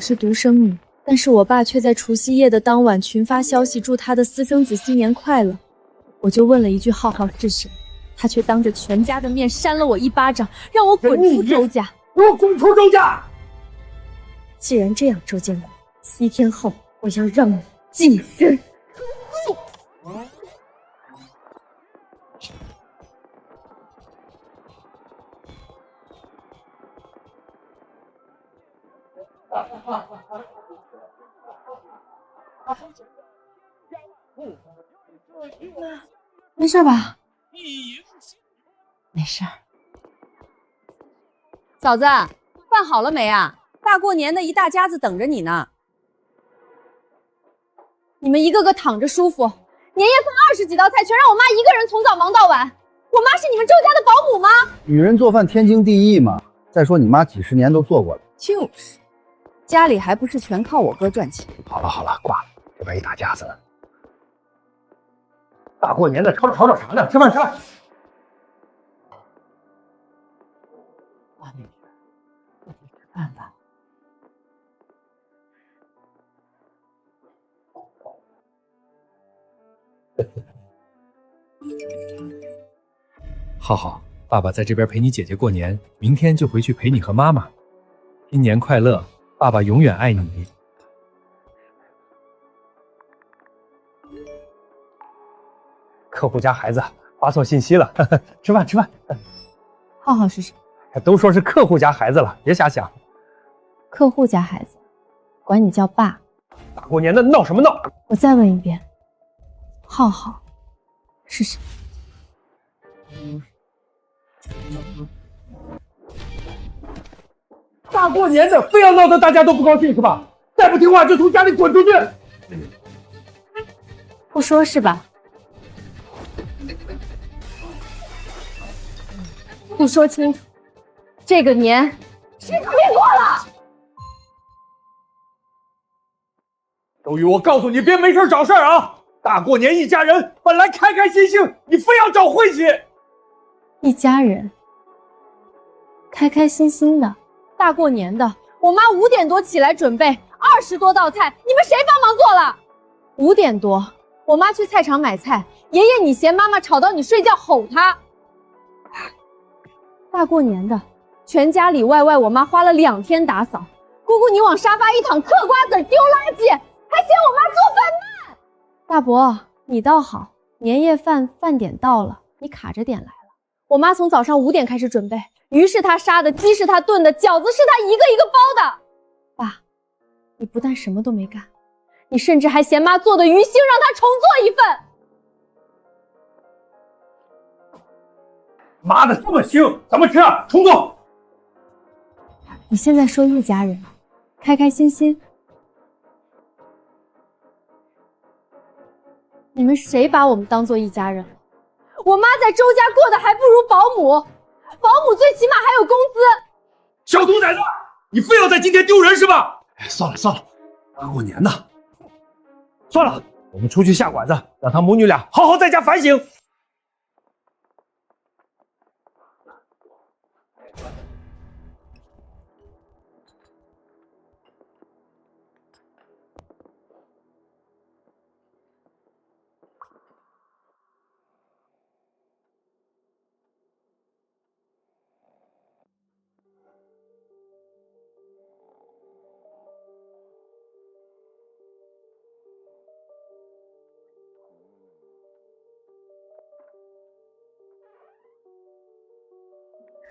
我是独生女，但是我爸却在除夕夜的当晚群发消息祝他的私生子新年快乐。我就问了一句浩浩是谁，他却当着全家的面扇了我一巴掌，让我滚出周家。给我滚出周家！既然这样，周建国，7天后我要让你净身出户。没事吧？没事儿。嫂子，饭好了没啊？大过年的，一大家子等着你呢。你们一个个躺着舒服，年夜饭20几道菜全让我妈一个人从早忙到晚。我妈是你们周家的保姆吗？女人做饭天经地义嘛。再说你妈几十年都做过了。就是，家里还不是全靠我哥赚钱。好了好了，挂了，这边一大家子呢。大过年的，吵吵啥呢？吃饭吃饭。妈咪，快去吃饭吧。浩浩，爸爸在这边陪你姐姐过年，明天就回去陪你和妈妈。新年快乐，爸爸永远爱你。客户家孩子发错信息了，吃饭吃饭。浩浩是谁？都说是客户家孩子了，别瞎想。客户家孩子，管你叫爸。大过年的闹什么闹？我再问一遍，浩浩是谁？大过年的，非要闹得大家都不高兴是吧？再不听话就从家里滚出去！不说是吧？不说清楚，这个年谁都别过了！周宇，我告诉你，别没事找事儿啊！大过年一家人本来开开心心，你非要找晦气。一家人开开心心的，大过年的，我妈5点多起来准备20多道菜，你们谁帮忙做了？5点多，我妈去菜场买菜，爷爷你嫌妈妈吵到你睡觉，吼她。大过年的，全家里外外，我妈花了2天打扫。姑姑你往沙发一躺，嗑瓜子丢垃圾，还嫌我妈做饭慢。大伯，你倒好，年夜饭饭点到了，你卡着点来了。我妈从早上5点开始准备，鱼是她杀的，鸡是她炖的，饺子是她一个一个包的。爸，你不但什么都没干，你甚至还嫌妈做的鱼腥，让她重做一份。妈的，这么腥，怎么吃啊？重做。你现在说一家人，开开心心，你们谁把我们当做一家人了？我妈在周家过得还不如保姆，保姆最起码还有工资。小兔崽子，你非要在今天丢人是吧？算了算了，大过年的，算了，我们出去下馆子，让他母女俩好好在家反省。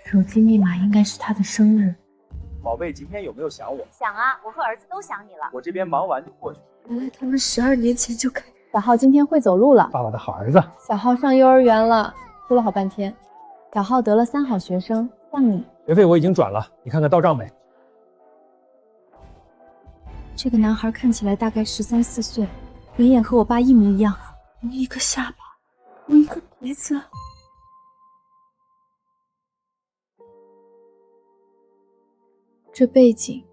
手机密码应该是他的生日。宝贝，今天有没有想我？想啊，我和儿子都想你了。我这边忙完就过去。原来他们12年前就开。小浩今天会走路了。爸爸的好儿子。小浩上幼儿园了，哭了好半天。小浩得了3好学生，像你。学费我已经转了，你看看到账没？这个男孩看起来大概13、14岁，人眼和我爸一模一样，同一个下巴，同一个鼻子。这背景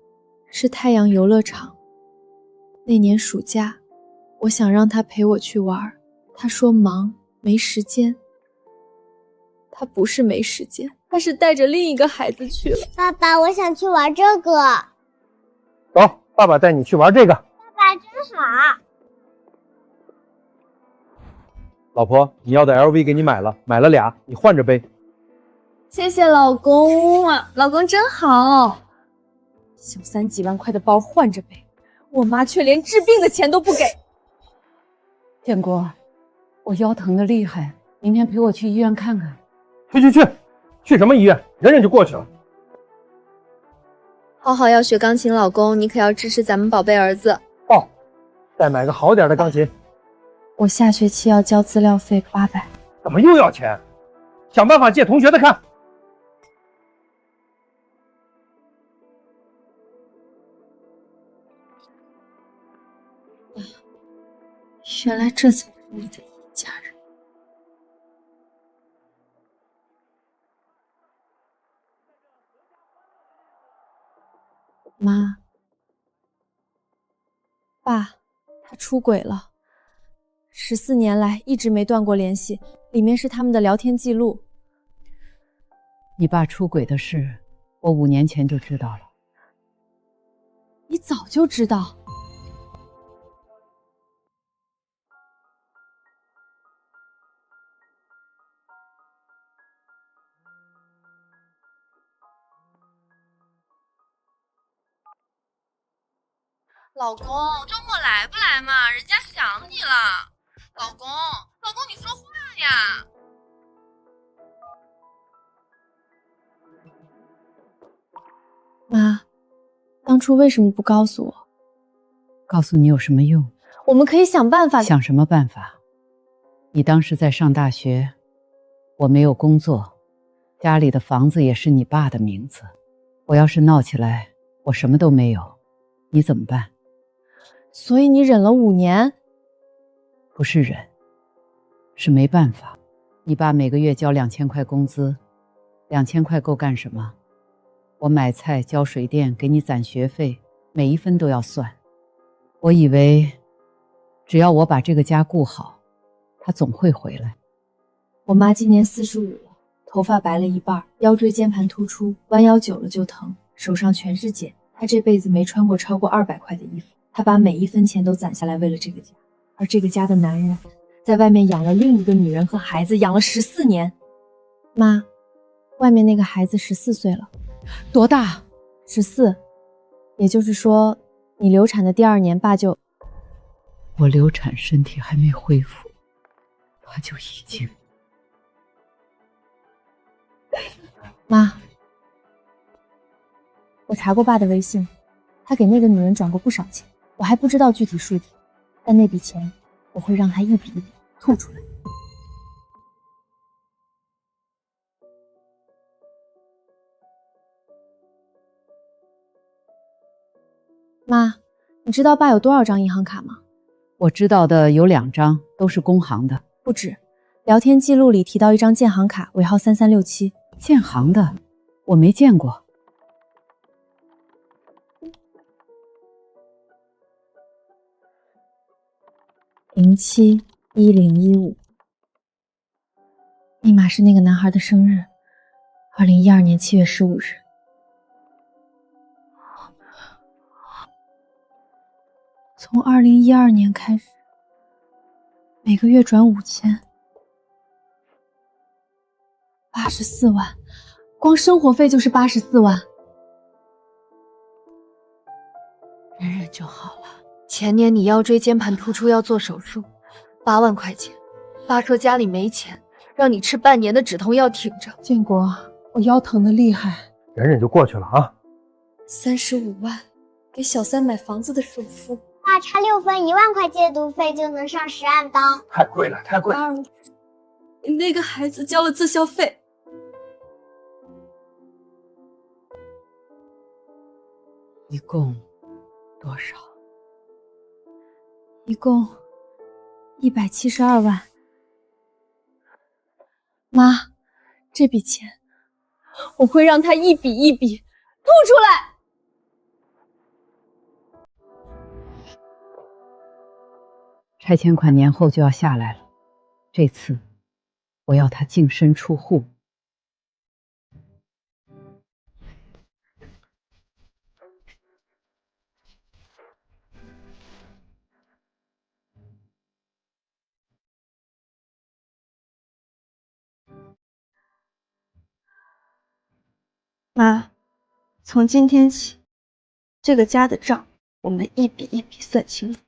是太阳游乐场。那年暑假，我想让他陪我去玩，他说忙，没时间。他不是没时间，他是带着另一个孩子去了。爸爸，我想去玩这个。走，爸爸带你去玩这个。爸爸真好。老婆，你要的 LV 给你买了俩，你换着背。谢谢老公啊，老公真好。小三几万块的包换着背，我妈却连治病的钱都不给。建国，我腰疼的厉害，明天陪我去医院看看。去什么医院？忍忍就过去了。浩浩要学钢琴，老公你可要支持咱们宝贝儿子。哦，再买个好点的钢琴。我下学期要交资料费800。怎么又要钱？想办法借同学的看。原来这才是你的一家人。妈，爸，他出轨了，14年来一直没断过联系，里面是他们的聊天记录。你爸出轨的事，我5年前就知道了。你早就知道？老公，周末来不来嘛？人家想你了。老公，你说话呀！妈，当初为什么不告诉我？告诉你有什么用？我们可以想办法。想什么办法？你当时在上大学，我没有工作，家里的房子也是你爸的名字。我要是闹起来，我什么都没有，你怎么办？所以你忍了5年？不是忍，是没办法。你爸每个月交2000块工资，2000块够干什么？我买菜、交水电，给你攒学费，每一分都要算。我以为只要我把这个家顾好，他总会回来。我妈今年45了，头发白了一半，腰椎间盘突出，弯腰久了就疼，手上全是茧。她这辈子没穿过超过200块的衣服，她把每一分钱都攒下来为了这个家。而这个家的男人在外面养了另一个女人和孩子，养了14年。妈，外面那个孩子14岁了。多大？14。也就是说，你流产的第2年，爸就……我流产，身体还没恢复，他就已经……妈，我查过爸的微信，他给那个女人转过不少钱，我还不知道具体数字，但那笔钱我会让他一笔一笔吐出来。妈，你知道爸有多少张银行卡吗？我知道的有2张，都是工行的。不止，聊天记录里提到一张建行卡，尾号3367。建行的，我没见过。071015，密码是那个男孩的生日，2012年7月15日。从2012年开始，每个月转5000。84万，光生活费就是84万。忍忍就好了。前年你腰椎间盘突出要做手术，8万块钱，爸说家里没钱，让你吃半年的止痛药挺着。建国，我腰疼的厉害。忍忍就过去了啊。35万，给小三买房子的首付。爸差6分，1万块戒毒费就能上10万刀。太贵了，太贵了。给那个孩子交了自校费。一共多少？一共172万。妈，这笔钱我会让他一笔一笔吐出来。拆迁款年后就要下来了，这次我要他净身出户。妈，从今天起，这个家的账我们一笔一笔算清楚。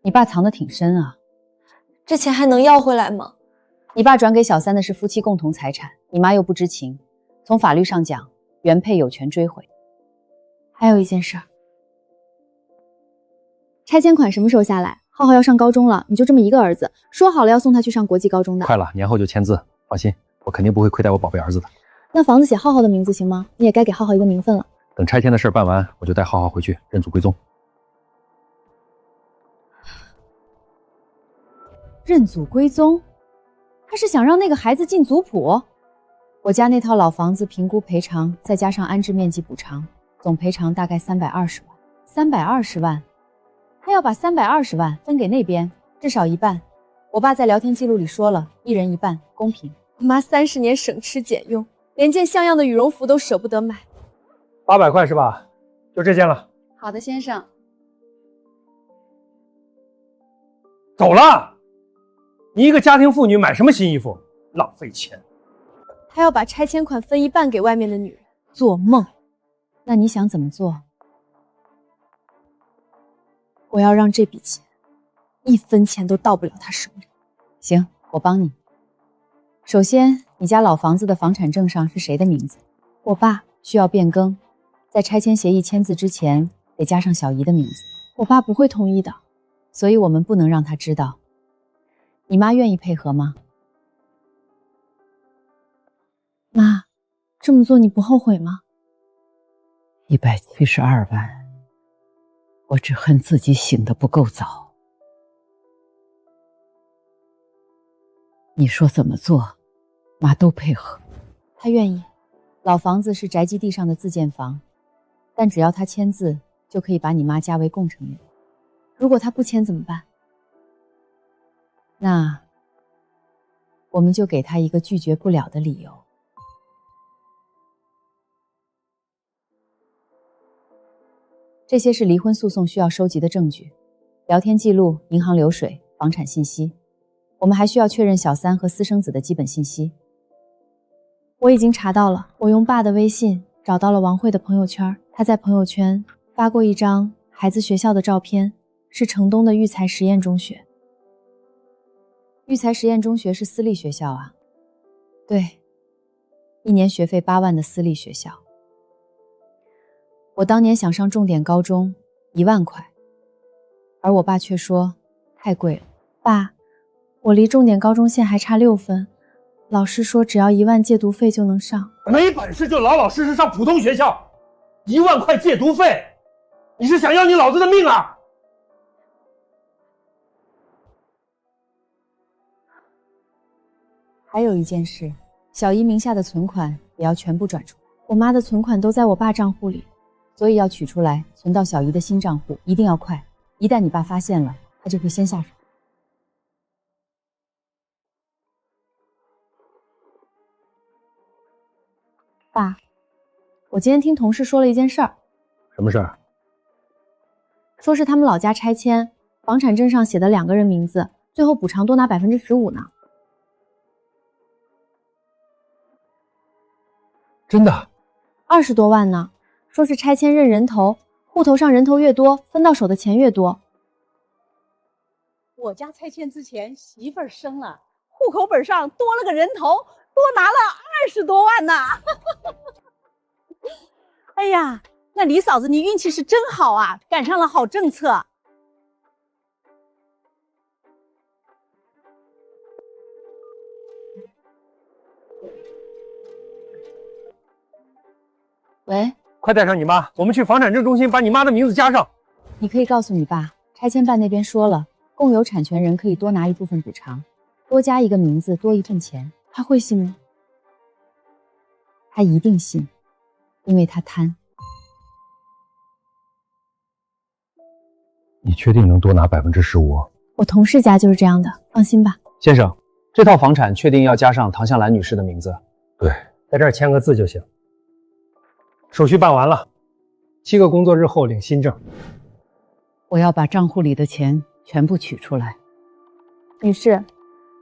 你爸藏得挺深啊，这钱还能要回来吗？你爸转给小三的是夫妻共同财产，你妈又不知情，从法律上讲，原配有权追回。还有一件事儿，拆迁款什么时候下来？浩浩要上高中了，你就这么一个儿子，说好了要送他去上国际高中的。快了，年后就签字，放心，我肯定不会亏待我宝贝儿子的。那房子写浩浩的名字行吗？你也该给浩浩一个名分了。等拆迁的事儿办完，我就带浩浩回去认祖归宗。认祖归宗？他是想让那个孩子进族谱？我家那套老房子评估赔偿，再加上安置面积补偿，总赔偿大概320万。320万，他要把320万分给那边，至少一半。我爸在聊天记录里说了，一人一半，公平。我妈30年省吃俭用，连件像样的羽绒服都舍不得买。800块是吧？就这件了。好的，先生。走了。你一个家庭妇女买什么新衣服？浪费钱。他要把拆迁款分一半给外面的女人，做梦。那你想怎么做？我要让这笔钱1分钱都到不了他手里。行，我帮你。首先，你家老房子的房产证上是谁的名字？我爸。需要变更，在拆迁协议签字之前得加上小姨的名字。我爸不会同意的，所以我们不能让他知道。你妈愿意配合吗？妈，这么做你不后悔吗？172万，我只恨自己醒得不够早。你说怎么做，妈都配合。他愿意。老房子是宅基地上的自建房，但只要他签字，就可以把你妈加为共成员。如果他不签怎么办？那我们就给他一个拒绝不了的理由。这些是离婚诉讼需要收集的证据，聊天记录、银行流水、房产信息。我们还需要确认小三和私生子的基本信息。我已经查到了，我用爸的微信找到了王慧的朋友圈，他在朋友圈发过一张孩子学校的照片，是城东的育才实验中学。育才实验中学是私立学校啊？对，1年学费8万的私立学校。我当年想上重点高中，1万块，而我爸却说太贵了。爸，我离重点高中线还差6分，老师说只要1万借读费就能上。没本事就老老实实上普通学校，1万块借读费，你是想要你老子的命啊？还有一件事，小姨名下的存款也要全部转出来。我妈的存款都在我爸账户里，所以要取出来存到小姨的新账户，一定要快。一旦你爸发现了，他就会先下手。爸，我今天听同事说了一件事儿。什么事儿？说是他们老家拆迁，房产证上写的2个人名字，最后补偿多拿15%呢。真的？20多万呢，说是拆迁认人头，户头上人头越多，分到手的钱越多。我家拆迁之前媳妇儿生了，户口本上多了个人头，多拿了20多万呢。哎呀，那李嫂子你运气是真好啊，赶上了好政策。喂，快带上你妈，我们去房产证中心把你妈的名字加上。你可以告诉你爸，拆迁办那边说了，共有产权人可以多拿一部分补偿，多加一个名字，多一份钱。他会信吗？他一定信，因为他贪。你确定能多拿15%？我同事家就是这样的，放心吧。先生，这套房产确定要加上唐向兰女士的名字？对，在这儿签个字就行。手续办完了，7个工作日后领新证。我要把账户里的钱全部取出来。女士，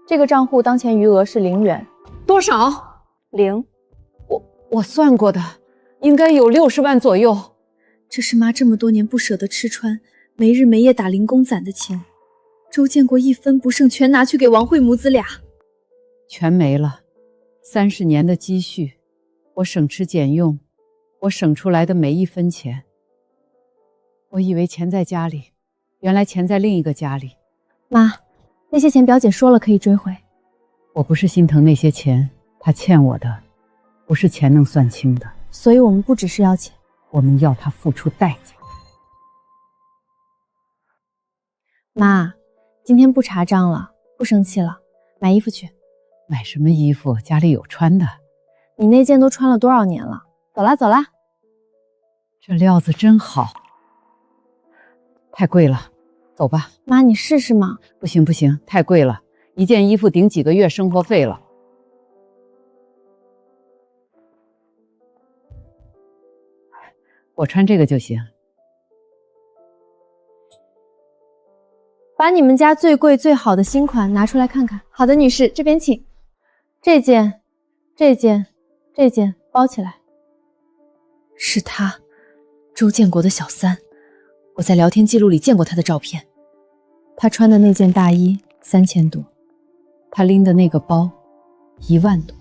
这个账户当前余额是0元。多少？0。我算过的，应该有60万左右。这是妈这么多年不舍得吃穿，没日没夜打零工攒的钱，周建国一分不剩，全拿去给王慧母子俩，全没了。30年的积蓄，我省吃俭用，我省出来的每一分钱。我以为钱在家里，原来钱在另一个家里。妈，那些钱表姐说了可以追回。我不是心疼那些钱，她欠我的不是钱能算清的。所以我们不只是要钱，我们要她付出代价。妈，今天不查账了，不生气了，买衣服去。买什么衣服？家里有穿的。你那件都穿了多少年了？走啦走啦。这料子真好。太贵了，走吧。妈，你试试嘛。不行不行，太贵了，一件衣服顶几个月生活费了。我穿这个就行。把你们家最贵最好的新款拿出来看看。好的，女士，这边请。这件包起来。是他，周建国的小三。我在聊天记录里见过他的照片。他穿的那件大衣3000多，他拎的那个包1万多。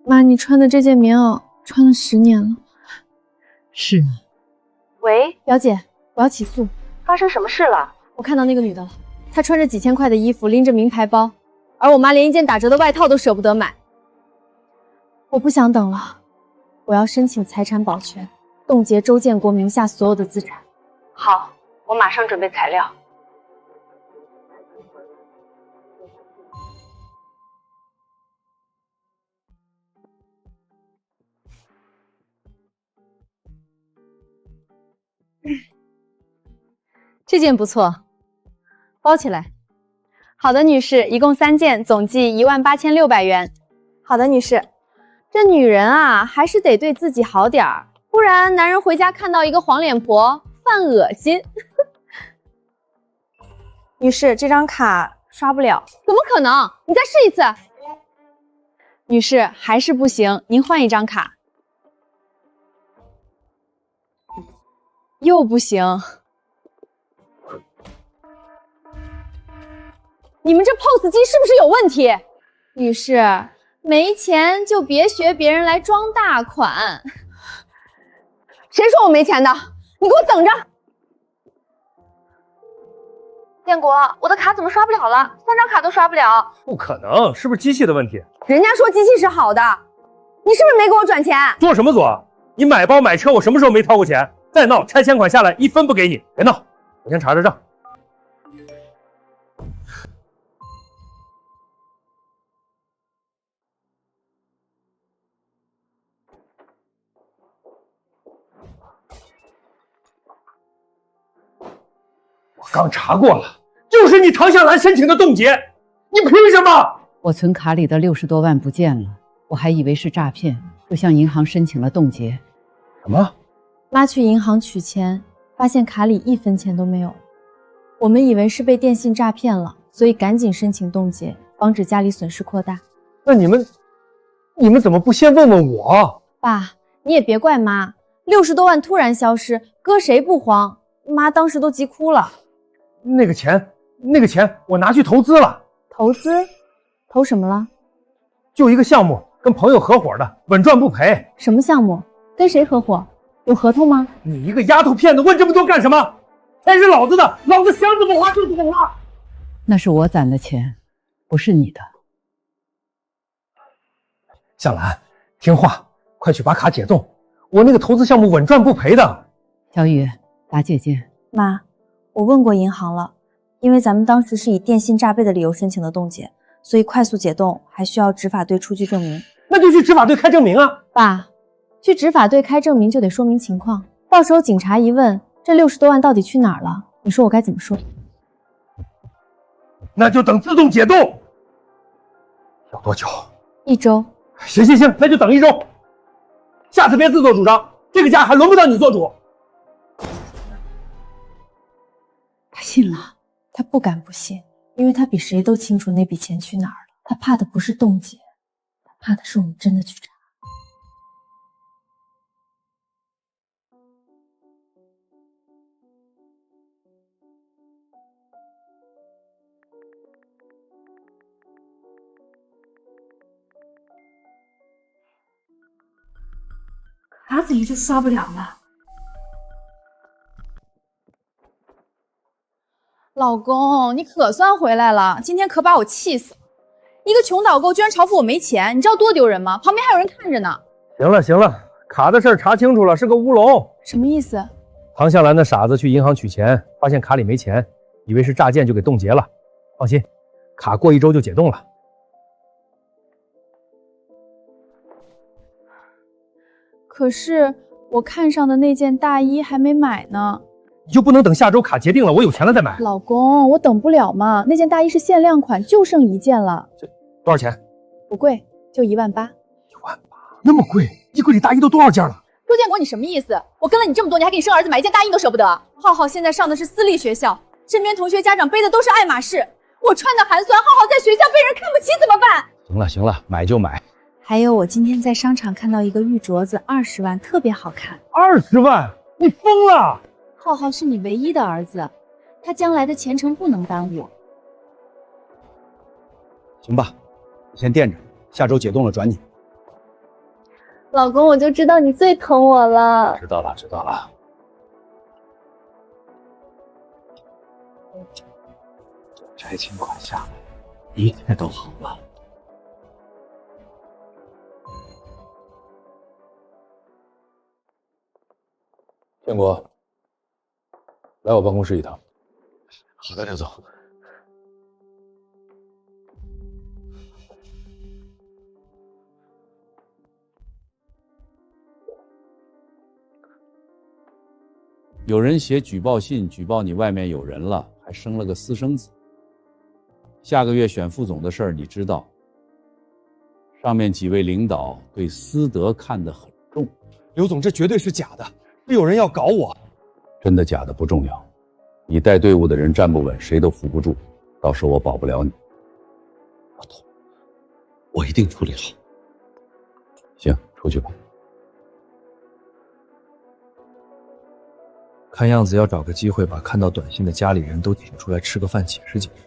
妈，你穿的这件棉袄穿了10年了。是啊。喂，表姐，我要起诉。发生什么事了？我看到那个女的了，她穿着几千块的衣服，拎着名牌包，而我妈连一件打折的外套都舍不得买。我不想等了，我要申请财产保全，冻结周建国名下所有的资产。好，我马上准备材料。这件不错，包起来。好的，女士，一共3件，总计18600元。好的，女士。这女人啊，还是得对自己好点儿，不然男人回家看到一个黄脸婆，犯恶心。女士，这张卡刷不了。怎么可能？你再试一次。女士，还是不行，您换一张卡。又不行。你们这 POS 机是不是有问题？女士，没钱就别学别人来装大款。谁说我没钱的？你给我等着！建国，我的卡怎么刷不了了？3张卡都刷不了。不可能，是不是机器的问题？人家说机器是好的，你是不是没给我转钱？做什么做？你买包买车，我什么时候没掏过钱？再闹，拆迁款下来1分不给你！别闹，我先查查账。我刚查过了，就是你唐向兰申请的冻结，你凭什么？我存卡里的60多万不见了，我还以为是诈骗，就向银行申请了冻结。什么？妈去银行取钱，发现卡里1分钱都没有。我们以为是被电信诈骗了，所以赶紧申请冻结，防止家里损失扩大。那你们怎么不先问问我？爸，你也别怪妈，60多万突然消失，搁谁不慌？妈当时都急哭了。那个钱我拿去投资了。投资？投什么了？就一个项目，跟朋友合伙的，稳赚不赔。什么项目？跟谁合伙？有合同吗？你一个丫头片子问这么多干什么？钱是老子的，老子想怎么花就怎么花。那是我攒的钱，不是你的。向兰，听话，快去把卡解冻。我那个投资项目稳赚不赔的。小雨，打姐姐。妈，我问过银行了，因为咱们当时是以电信诈备的理由申请的冻结，所以快速解冻还需要执法队出具证明。那就去执法队开证明啊。爸，去执法队开证明就得说明情况，到时候警察一问，这60多万到底去哪儿了？你说我该怎么说？那就等自动解冻。要多久？ 1周。行，那就等1周。下次别自作主张，这个家还轮不到你做主。他信了，他不敢不信，因为他比谁都清楚那笔钱去哪儿了。他怕的不是冻结，他怕的是我们真的去查。卡怎么就刷不了了？老公，你可算回来了，今天可把我气死了。一个穷导购居然嘲讽我没钱，你知道多丢人吗？旁边还有人看着呢。行了，卡的事儿查清楚了，是个乌龙。什么意思？唐向兰的傻子去银行取钱，发现卡里没钱，以为是诈骗就给冻结了。放心，卡过1周就解冻了。可是我看上的那件大衣还没买呢。你就不能等下周卡结定了，我有钱了再买？老公，我等不了嘛，那件大衣是限量款，就剩1件了。这多少钱？不贵，就18000。18000，那么贵？衣柜里大衣都多少件了？周建国，你什么意思？我跟了你这么多年，还给你生儿子买一件大衣都舍不得。浩浩现在上的是私立学校，身边同学家长背的都是爱马仕，我穿的寒酸，浩浩在学校被人看不起怎么办？行了，买就买。还有，我今天在商场看到一个玉镯子，20万，特别好看。20万？你疯了！浩浩是你唯一的儿子，他将来的前程不能耽误。行吧，你先垫着，下周解冻了转你。老公，我就知道你最疼我了。知道了。拆迁款下来，一切都好了。建国，来我办公室一趟。好的，刘总。有人写举报信举报你外面有人了，还生了个私生子。下个月选副总的事儿你知道，上面几位领导对私德看得很重。刘总，这绝对是假的，是有人要搞我。真的假的不重要，你带队伍的人站不稳，谁都扶不住，到时候我保不了你。我一定处理好。行，出去吧。看样子要找个机会把看到短信的家里人都请出来吃个饭解释解释。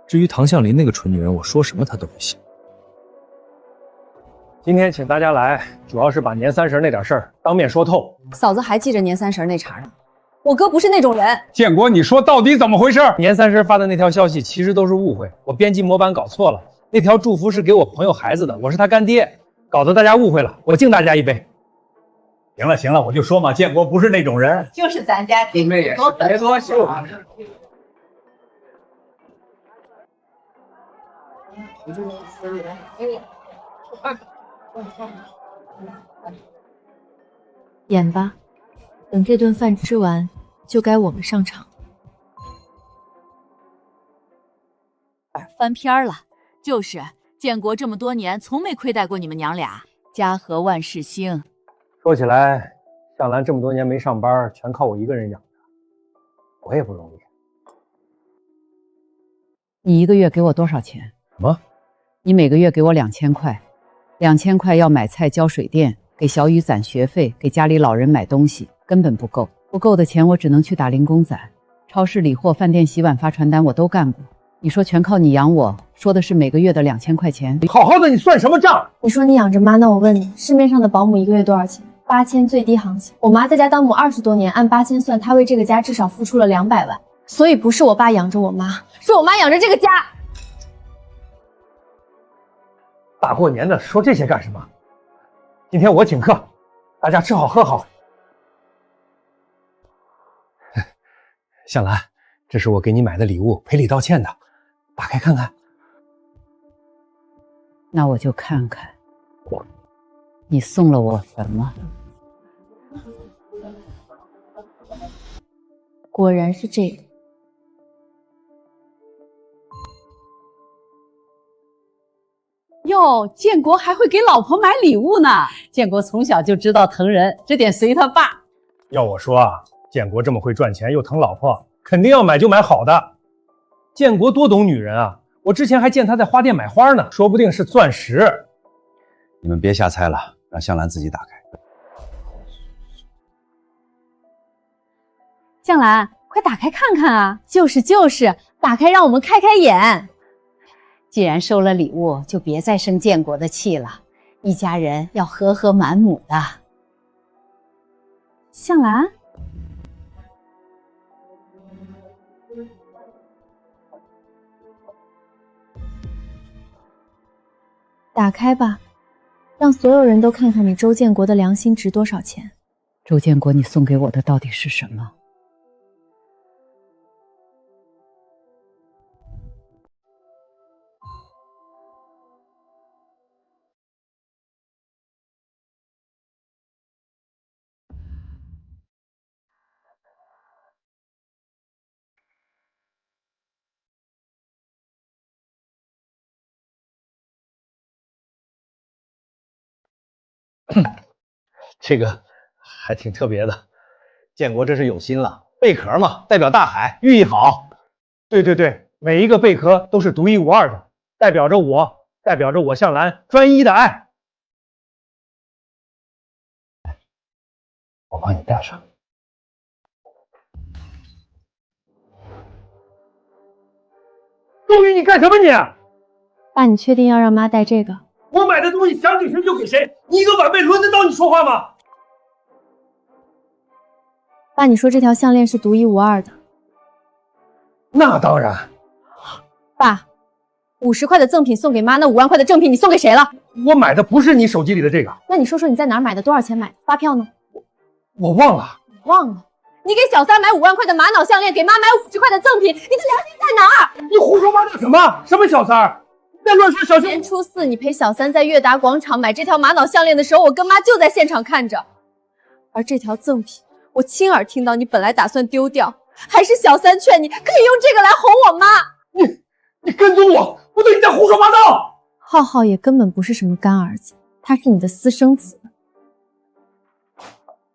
至于唐向林那个蠢女人，我说什么她都不信。今天请大家来，主要是把年30那点事儿当面说透。嫂子还记着年30那茬呢，我哥不是那种人。建国，你说到底怎么回事？年30发的那条消息其实都是误会，我编辑模板搞错了，那条祝福是给我朋友孩子的，我是他干爹，搞得大家误会了，我敬大家一杯。行了，我就说嘛，建国不是那种人，就是咱家的，别多说。演吧，等这顿饭吃完，就该我们上场。翻篇了，就是建国这么多年从没亏待过你们娘俩，家和万事兴。说起来，向兰这么多年没上班，全靠我一个人养着，我也不容易。你1个月给我多少钱？什么？你每个月给我2000块，2000块要买菜、交水电，给小雨攒学费，给家里老人买东西，根本不够。不够的钱我只能去打零工攒，超市理货、饭店洗碗、发传单我都干过。你说全靠你养我，说的是每个月的2000块钱。好好的，你算什么账？你说你养着妈，那我问你，市面上的保姆1个月多少钱？8000最低行情。我妈在家当母20多年，按8000算，她为这个家至少付出了200万。所以不是我爸养着我妈，是我妈养着这个家。大过年的说这些干什么？今天我请客，大家吃好喝好。向兰，这是我给你买的礼物，赔礼道歉的，打开看看。那我就看看你送了我什么。果然是这个。哟，哦，建国还会给老婆买礼物呢。建国从小就知道疼人，这点随他爸。要我说啊，建国这么会赚钱又疼老婆，肯定要买就买好的。建国多懂女人啊！我之前还见他在花店买花呢，说不定是钻石。你们别瞎猜了，让向兰自己打开。向兰，快打开看看啊！就是，打开让我们开开眼。既然收了礼物，就别再生建国的气了。一家人要和和满母的。向兰，打开吧，让所有人都看看你周建国的良心值多少钱。周建国，你送给我的到底是什么？这个还挺特别的，建国这是有心了。贝壳嘛，代表大海，寓意好。对对对，每一个贝壳都是独一无二的，代表着我向兰专一的爱。我帮你戴上。周瑜，你干什么你？爸，你确定要让妈戴这个？我买的东西想给谁就给谁，你一个晚辈轮得到你说话吗？爸，你说这条项链是独一无二的。那当然。爸，50块的赠品送给妈，那5万块的正品你送给谁了？我买的不是你手机里的这个。那你说说你在哪儿买的，多少钱买的？发票呢？我忘了。忘了？你给小三买5万块的玛瑙项链，给妈买50块的赠品，你的良心在哪儿？你胡说八道什么？什么小三儿？在乱说小心！年初4，你陪小三在悦达广场买这条玛瑙项链的时候，我跟妈就在现场看着。而这条赠品，我亲耳听到你本来打算丢掉，还是小三劝你可以用这个来哄我妈。你跟踪我，我对你在胡说八道。浩浩也根本不是什么干儿子，他是你的私生子。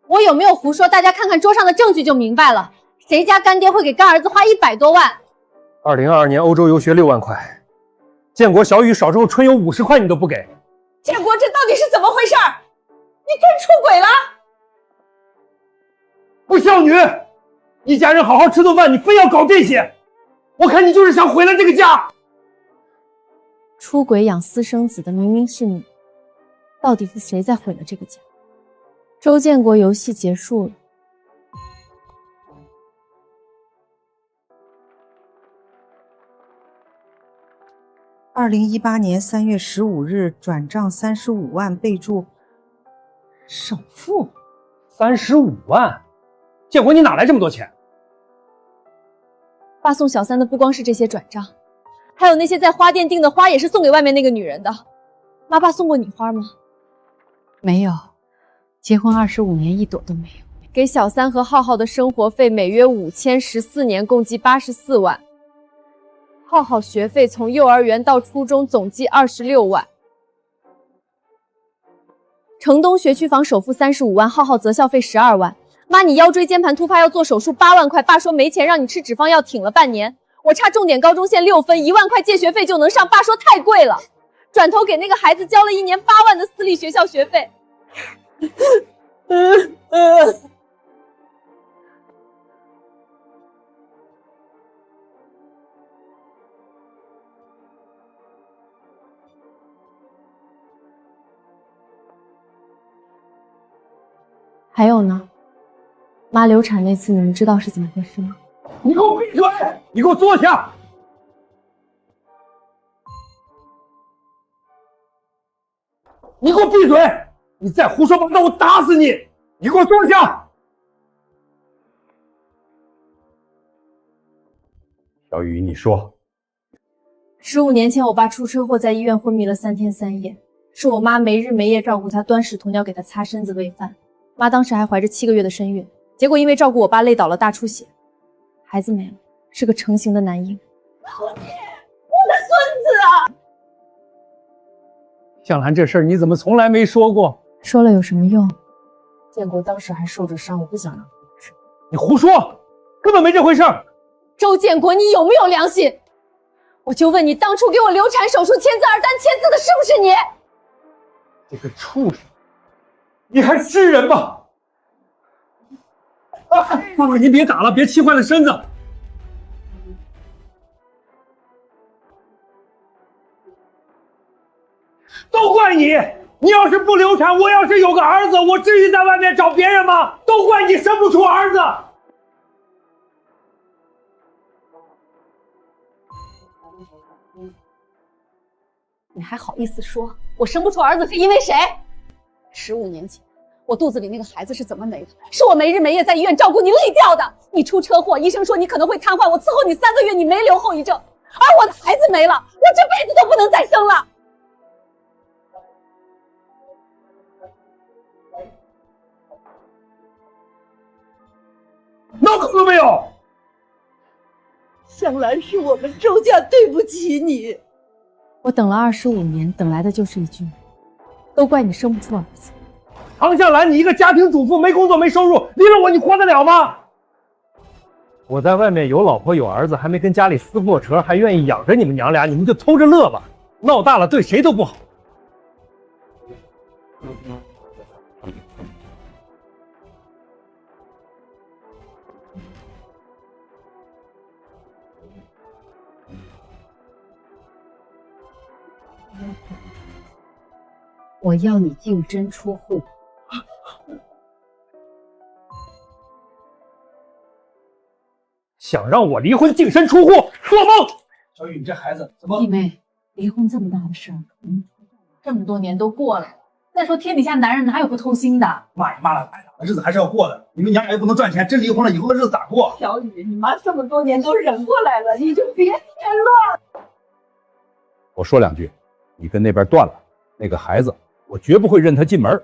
我有没有胡说？大家看看桌上的证据就明白了。谁家干爹会给干儿子花100多万？2022年欧洲游学6万块。建国小雨少之后春游50块你都不给，建国这到底是怎么回事？你真出轨了？不孝女！一家人好好吃顿饭，你非要搞这些，我看你就是想毁了这个家。出轨养私生子的明明是你，到底是谁在毁了这个家？周建国游戏结束了。2018年3月15日转账35万，备注首付。35万？建国，你哪来这么多钱？爸送小三的不光是这些转账，还有那些在花店订的花也是送给外面那个女人的。妈，爸送过你花吗？没有，结婚25年1朵都没有。给小三和浩浩的生活费每月5000，14年共计84万。浩浩学费从幼儿园到初中总计26万。城东学区房首付35万，浩浩择校费12万。妈，你腰椎间盘突发要做手术8万块，爸说没钱让你吃脂肪药，挺了半年。我差重点高中线6分，1万块借学费就能上，爸说太贵了。转头给那个孩子交了1年8万的私立学校学费。还有呢，妈流产那次，你们知道是怎么回事吗？你给我闭嘴！你给我坐下！你给我闭嘴！你再胡说八道，我打死你！你给我坐下！小雨，你说，15年前我爸出车祸，在医院昏迷了3天3夜，是我妈没日没夜照顾他，端屎鸵鸟给他擦身子喂饭。妈当时还怀着7个月的身孕，结果因为照顾我爸累倒了，大出血，孩子没了，是个成型的男婴。我的孙子啊！向兰，这事儿你怎么从来没说过？说了有什么用？建国当时还受着伤，我不想让他有事。你胡说，根本没这回事儿。周建国，你有没有良心？我就问你，当初给我流产手术签字2单签字的是不是你？这个畜生，你还是人吗？妈妈，您别打了，别气坏了身子。都怪你！你要是不流产，我要是有个儿子，我至于在外面找别人吗？都怪你生不出儿子！你还好意思说我生不出儿子是因为谁？15年前，我肚子里那个孩子是怎么没的？是我没日没夜在医院照顾你累掉的。你出车祸，医生说你可能会瘫痪，我伺候你3个月，你没留后遗症，而我的孩子没了，我这辈子都不能再生了。脑壳都没有！向兰，是我们周家对不起你。我等了25年，等来的就是一句，都怪你生不出儿子。唐向兰，你一个家庭主妇，没工作没收入，离了我你活得了吗？我在外面有老婆有儿子，还没跟家里撕破扯，还愿意养着你们娘俩，你们就偷着乐吧，闹大了对谁都不好。我要你净身出户。想让我离婚净身出户，做梦！小雨，你这孩子怎么？弟妹，离婚这么大的事儿，这么多年都过来了。再说天底下男人哪有不偷腥的？骂也骂了，挨打的日子还是要过的。你们娘俩又不能赚钱，真离婚了，以后的日子咋过？小雨，你妈这么多年都忍过来了，你就别添乱。我说2句，你跟那边断了，那个孩子我绝不会认他进门。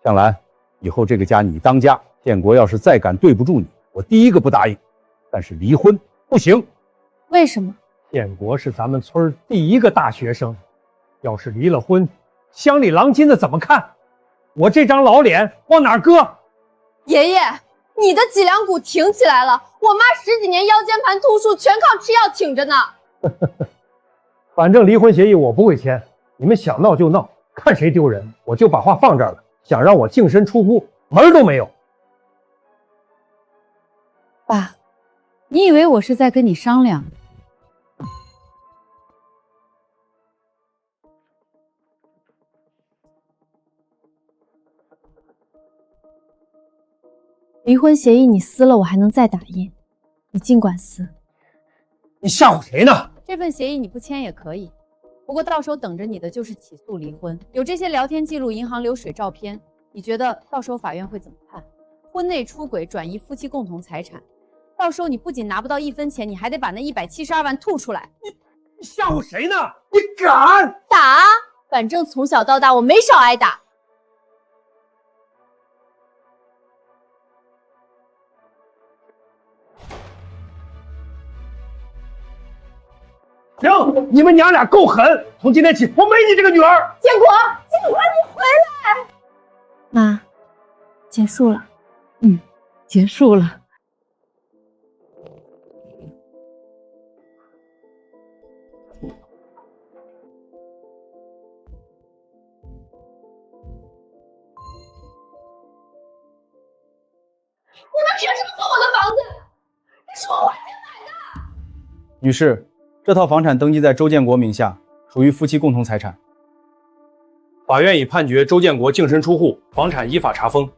向兰，以后这个家你当家，建国要是再敢对不住你，我第一个不答应。但是离婚不行。为什么？建国是咱们村第一个大学生，要是离了婚，乡里郎亲的怎么看？我这张老脸往哪搁？爷爷，你的脊梁骨挺起来了，我妈10几年腰间盘突出，全靠吃药挺着呢。反正离婚协议我不会签，你们想闹就闹，看谁丢人，我就把话放这儿了。想让我净身出户，门都没有。爸，你以为我是在跟你商量？离婚协议你撕了，我还能再打印，你尽管撕。你吓唬谁呢？这份协议你不签也可以，不过到时候等着你的就是起诉离婚。有这些聊天记录、银行流水、照片，你觉得到时候法院会怎么判？婚内出轨转移夫妻共同财产，到时候你不仅拿不到1分钱，你还得把那172万吐出来。你吓唬谁呢？你敢打？反正从小到大我没少挨打。行，你们娘俩够狠！从今天起，我没你这个女儿。建国，建国，你回来！妈，结束了。结束了。你们凭什么搜我的房子？这是我花钱买的。女士，这套房产登记在周建国名下，属于夫妻共同财产。法院已判决周建国净身出户，房产依法查封。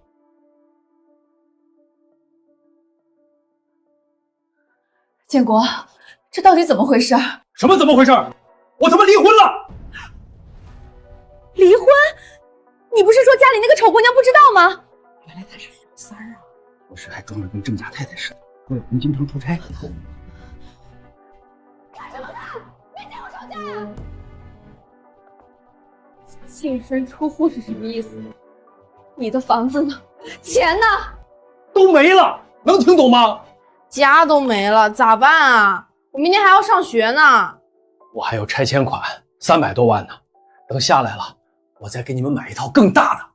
建国，这到底怎么回事？什么怎么回事？我他妈离婚了！离婚？你不是说家里那个丑姑娘不知道吗？原来她是小三儿啊！不是，还装着跟郑家太太似的，为了红京城出差。干什么呢？别见我吵架呀！净身出户是什么意思？你的房子呢？钱呢？都没了，能听懂吗？家都没了，咋办啊？我明天还要上学呢。我还有拆迁款300多万呢，等下来了，我再给你们买一套更大的。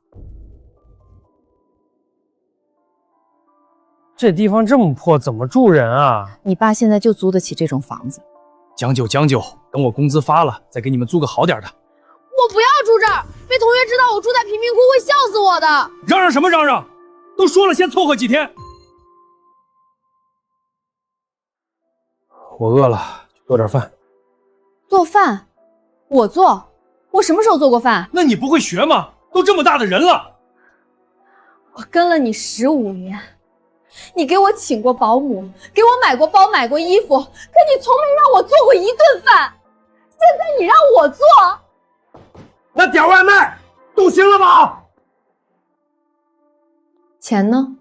这地方这么破，怎么住人啊？你爸现在就租得起这种房子。将就将就，等我工资发了，再给你们租个好点的。我不要住这儿，被同学知道我住在贫民窟会笑死我的。嚷嚷什么嚷嚷？都说了，先凑合几天。我饿了，去做点饭。做饭？我做？我什么时候做过饭？那你不会学吗？都这么大的人了。我跟了你15年，你给我请过保姆，给我买过包，买过衣服，可你从没让我做过一顿饭。现在你让我做，那点外卖都行了吧？钱呢？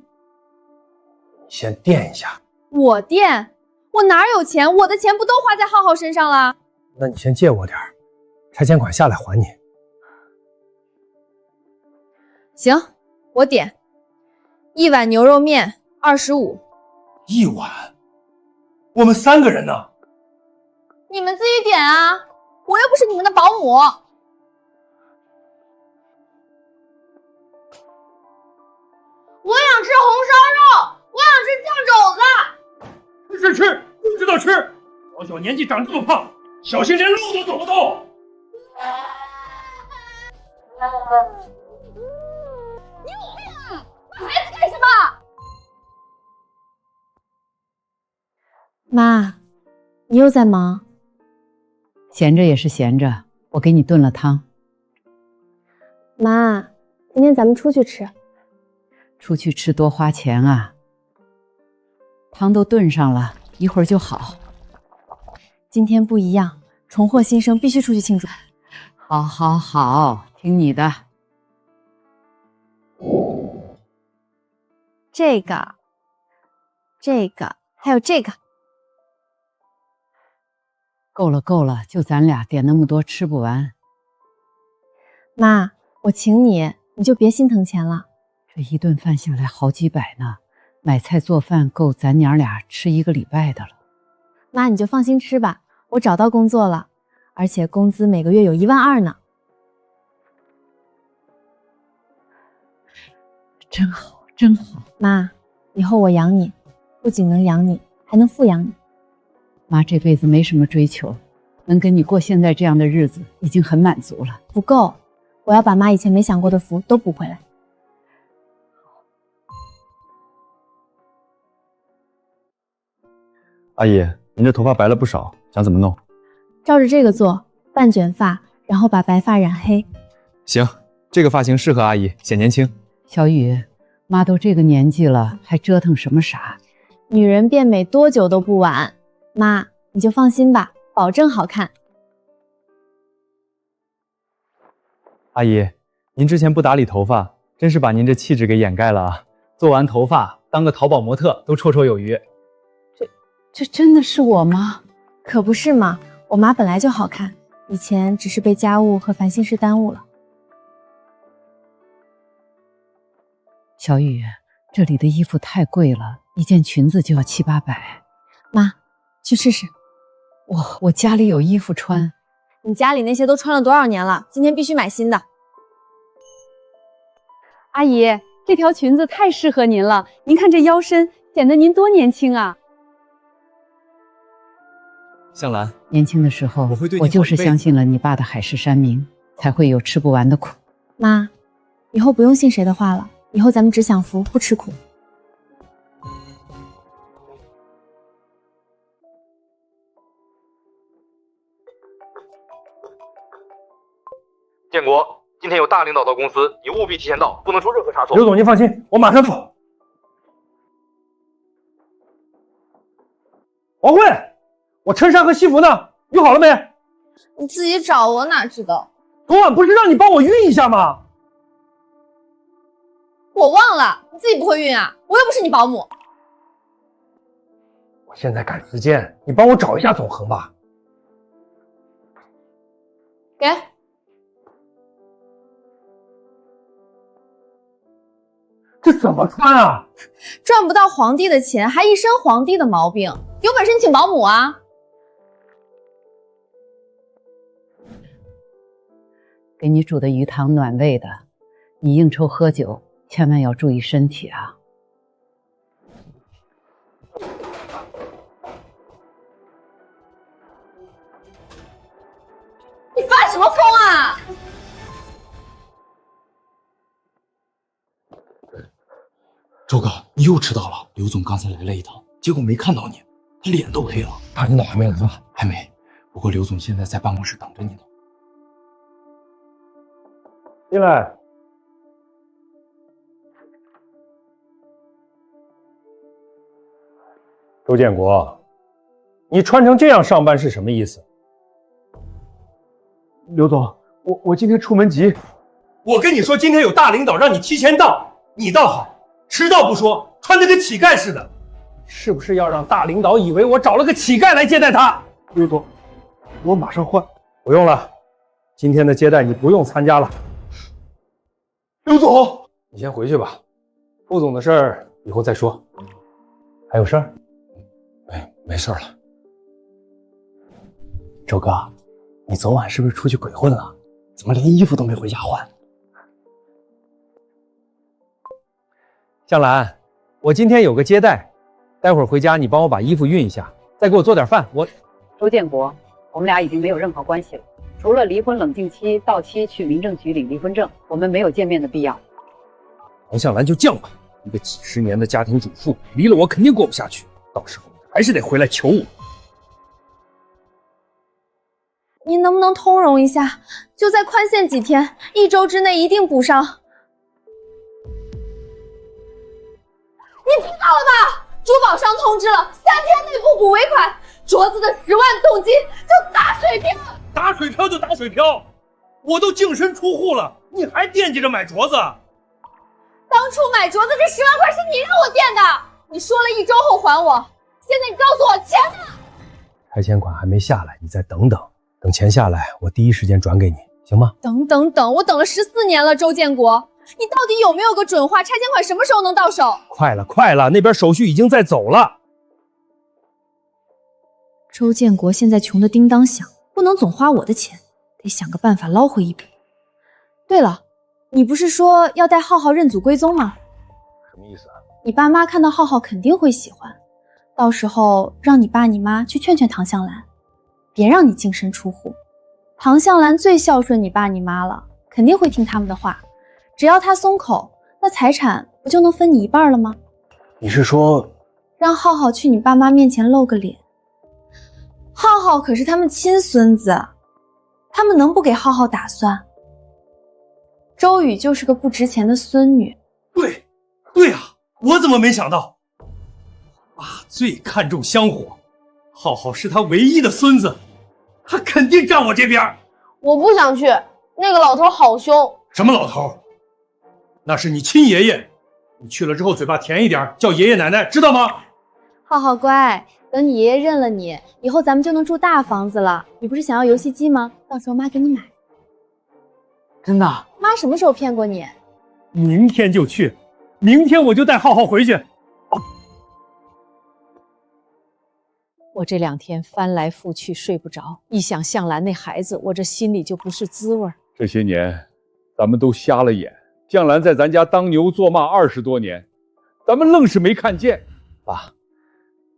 先垫一下。我垫？我哪有钱？我的钱不都花在浩浩身上了？那你先借我点儿，拆迁款下来还你。行，我点1碗牛肉面25。1碗？我们3个人呢？你们自己点啊，我又不是你们的保姆。我想吃红烧肉，我想吃酱肘子。吃，不知道吃。小年纪长这么胖，小心连路都走不动。你有病啊！骂孩子干什么？妈，你又在忙？闲着也是闲着，我给你炖了汤。妈，今天咱们出去吃。出去吃多花钱啊。汤都炖上了，一会儿就好。今天不一样，重获新生，必须出去庆祝。好，好，好，听你的。这个，还有这个。够了，够了，就咱俩点那么多，吃不完。妈，我请你，你就别心疼钱了。这一顿饭下来好几百呢，买菜做饭够咱娘俩吃1个礼拜的了。妈，你就放心吃吧，我找到工作了，而且工资每个月有12000呢。真好，真好。妈，以后我养你，不仅能养你，还能富养你。妈这辈子没什么追求，能跟你过现在这样的日子已经很满足了。不够，我要把妈以前没享过的福都补回来。阿姨，您这头发白了不少，想怎么弄？照着这个做，半卷发，然后把白发染黑。行，这个发型适合阿姨，显年轻。小雨，妈都这个年纪了，还折腾什么傻？女人变美多久都不晚。妈，你就放心吧，保证好看。阿姨，您之前不打理头发，真是把您这气质给掩盖了啊！做完头发，当个淘宝模特都绰绰有余。这真的是我吗？可不是嘛，我妈本来就好看，以前只是被家务和烦心事耽误了。小雨，这里的衣服太贵了，一件裙子就要700-800。妈，去试试。我家里有衣服穿。你家里那些都穿了多少年了？今天必须买新的。阿姨，这条裙子太适合您了，您看这腰身，显得您多年轻啊！向兰，年轻的时候，我就是相信了你爸的海誓山盟，才会有吃不完的苦。妈，以后不用信谁的话了，以后咱们只享福不吃苦。建国，今天有大领导到公司，你务必提前到，不能出任何差错。刘总，您放心，我马上到。王慧，我衬衫和西服呢？熨好了没？你自己找，我哪知道？昨晚不是让你帮我熨一下吗？我忘了，你自己不会熨啊？我又不是你保姆。我现在赶时间，你帮我找一下总恒吧。给。这怎么穿啊？赚不到皇帝的钱，还一身皇帝的毛病，有本事你请保姆啊！给你煮的鱼汤暖胃的，你应酬喝酒千万要注意身体啊。你发什么疯啊？周哥，你又迟到了。刘总刚才来了一趟，结果没看到你，他脸都黑了。大领导还没来吧？还没。不过刘总现在在办公室等着你呢。进来。周建国，你穿成这样上班是什么意思？刘总，我今天出门急。我跟你说，今天有大领导让你提前到，你倒好。迟到不说，穿得跟乞丐似的，是不是要让大领导以为我找了个乞丐来接待他？刘总，我马上换。不用了，今天的接待你不用参加了。刘总，你先回去吧，副总的事儿以后再说。还有事儿？没事了。周哥，你昨晚是不是出去鬼混了？怎么连衣服都没回家换？向兰，我今天有个接待，待会儿回家你帮我把衣服熨一下，再给我做点饭。周建国，我们俩已经没有任何关系了，除了离婚冷静期到期去民政局领离婚证，我们没有见面的必要。王向兰就犟吧，一个几十年的家庭主妇，离了我肯定过不下去，到时候还是得回来求我。您能不能通融一下，就再宽限几天，1周之内一定补上。你听到了吧？珠宝商通知了，3天内不补尾款，镯子的10万动金就打水漂。打水漂就打水漂，我都净身出户了，你还惦记着买镯子？当初买镯子这10万块是你让我垫的，你说了1周后还我，现在你告诉我钱呢？拆迁款还没下来，你再等等，等钱下来，我第一时间转给你，行吗？等，我等了14年了，周建国，你到底有没有个准话？拆迁款什么时候能到手？快了，那边手续已经在走了。周建国现在穷得叮当响，不能总花我的钱，得想个办法捞回一笔。对了，你不是说要带浩浩认祖归宗吗？什么意思啊？你爸妈看到浩浩肯定会喜欢，到时候让你爸你妈去劝劝唐向兰，别让你净身出户。唐向兰最孝顺你爸你妈了，肯定会听他们的话。只要他松口，那财产不就能分你一半了吗？你是说让浩浩去你爸妈面前露个脸？浩浩可是他们亲孙子，他们能不给浩浩打算？周雨就是个不值钱的孙女。对啊，我怎么没想到？爸最看重香火，浩浩是他唯一的孙子，他肯定站我这边。我不想去，那个老头好凶。什么老头？那是你亲爷爷，你去了之后嘴巴甜一点，叫爷爷奶奶，知道吗？浩浩乖，等你爷爷认了你，以后咱们就能住大房子了。你不是想要游戏机吗？到时候妈给你买。真的？妈什么时候骗过你？明天就去，明天我就带浩浩回去。我这2天翻来覆去睡不着，一想向兰那孩子，我这心里就不是滋味。这些年，咱们都瞎了眼。向兰在咱家当牛做马20多年，咱们愣是没看见。爸，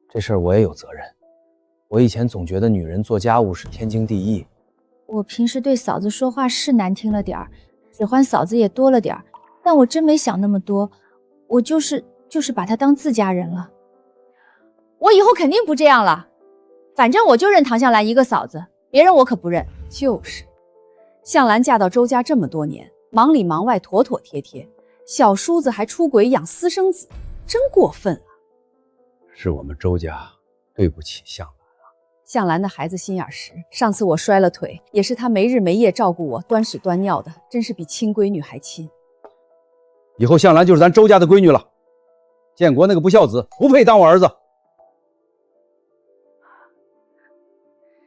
这事儿我也有责任。我以前总觉得女人做家务是天经地义。我平时对嫂子说话是难听了点儿，使唤嫂子也多了点儿，但我真没想那么多，我就是把她当自家人了。我以后肯定不这样了，反正我就认唐向兰一个嫂子，别人我可不认。就是，向兰嫁到周家这么多年，忙里忙外，妥妥帖帖，小叔子还出轨养私生子，真过分啊！是我们周家对不起向兰啊。向兰的孩子心眼实，上次我摔了腿，也是她没日没夜照顾我，端屎端尿的，真是比亲闺女还亲。以后向兰就是咱周家的闺女了。建国那个不孝子，不配当我儿子。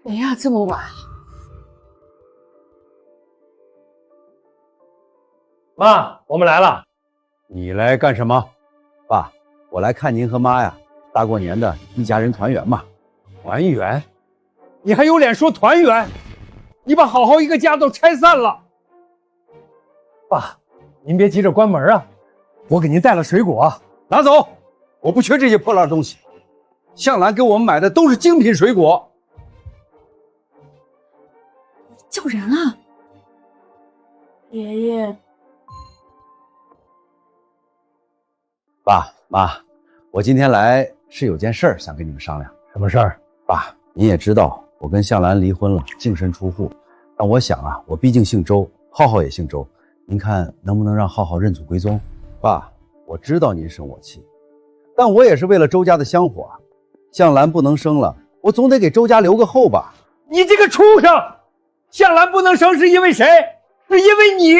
谁呀，这么晚？妈，我们来了。你来干什么？爸，我来看您和妈呀，大过年的，一家人团圆嘛。团圆？你还有脸说团圆？你把好好一个家都拆散了，爸，您别急着关门啊，我给您带了水果，拿走。我不缺这些破烂东西，向兰给我们买的都是精品水果。叫人啊！爷爷，爸妈，我今天来是有件事儿想跟你们商量。什么事儿？爸，您也知道我跟向兰离婚了，净身出户。但我想啊，我毕竟姓周，浩浩也姓周，您看能不能让浩浩认祖归宗？爸，我知道您生我气，但我也是为了周家的香火啊。向兰不能生了，我总得给周家留个后吧。你这个畜生！向兰不能生是因为谁？是因为你。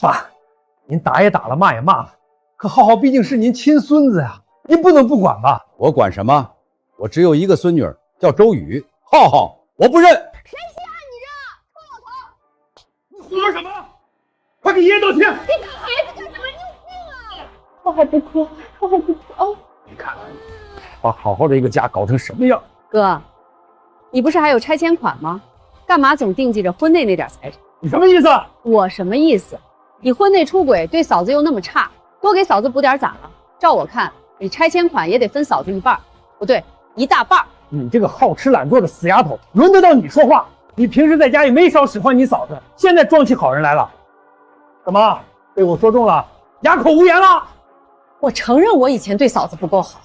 爸，您打也打了，骂也骂了，可浩浩毕竟是您亲孙子呀，您不能不管吧？我管什么？我只有一个孙女儿，叫周雨。浩浩我不认。谁稀罕你这？你胡说什么？快给爷爷道歉！你打孩子干什么？你有病啊！浩浩不哭，浩浩不哭啊！你看看，把好好的一个家搞成什么样？哥，你不是还有拆迁款吗？干嘛总惦记着婚内那点财产？你什么意思？我什么意思？你婚内出轨对嫂子又那么差，多给嫂子补点咋了？照我看，你拆迁款也得分嫂子一半，不对，一大半。你这个好吃懒做的死丫头，轮得到你说话？你平时在家也没少使唤你嫂子，现在装起好人来了？怎么被我说中了，哑口无言了？我承认我以前对嫂子不够好，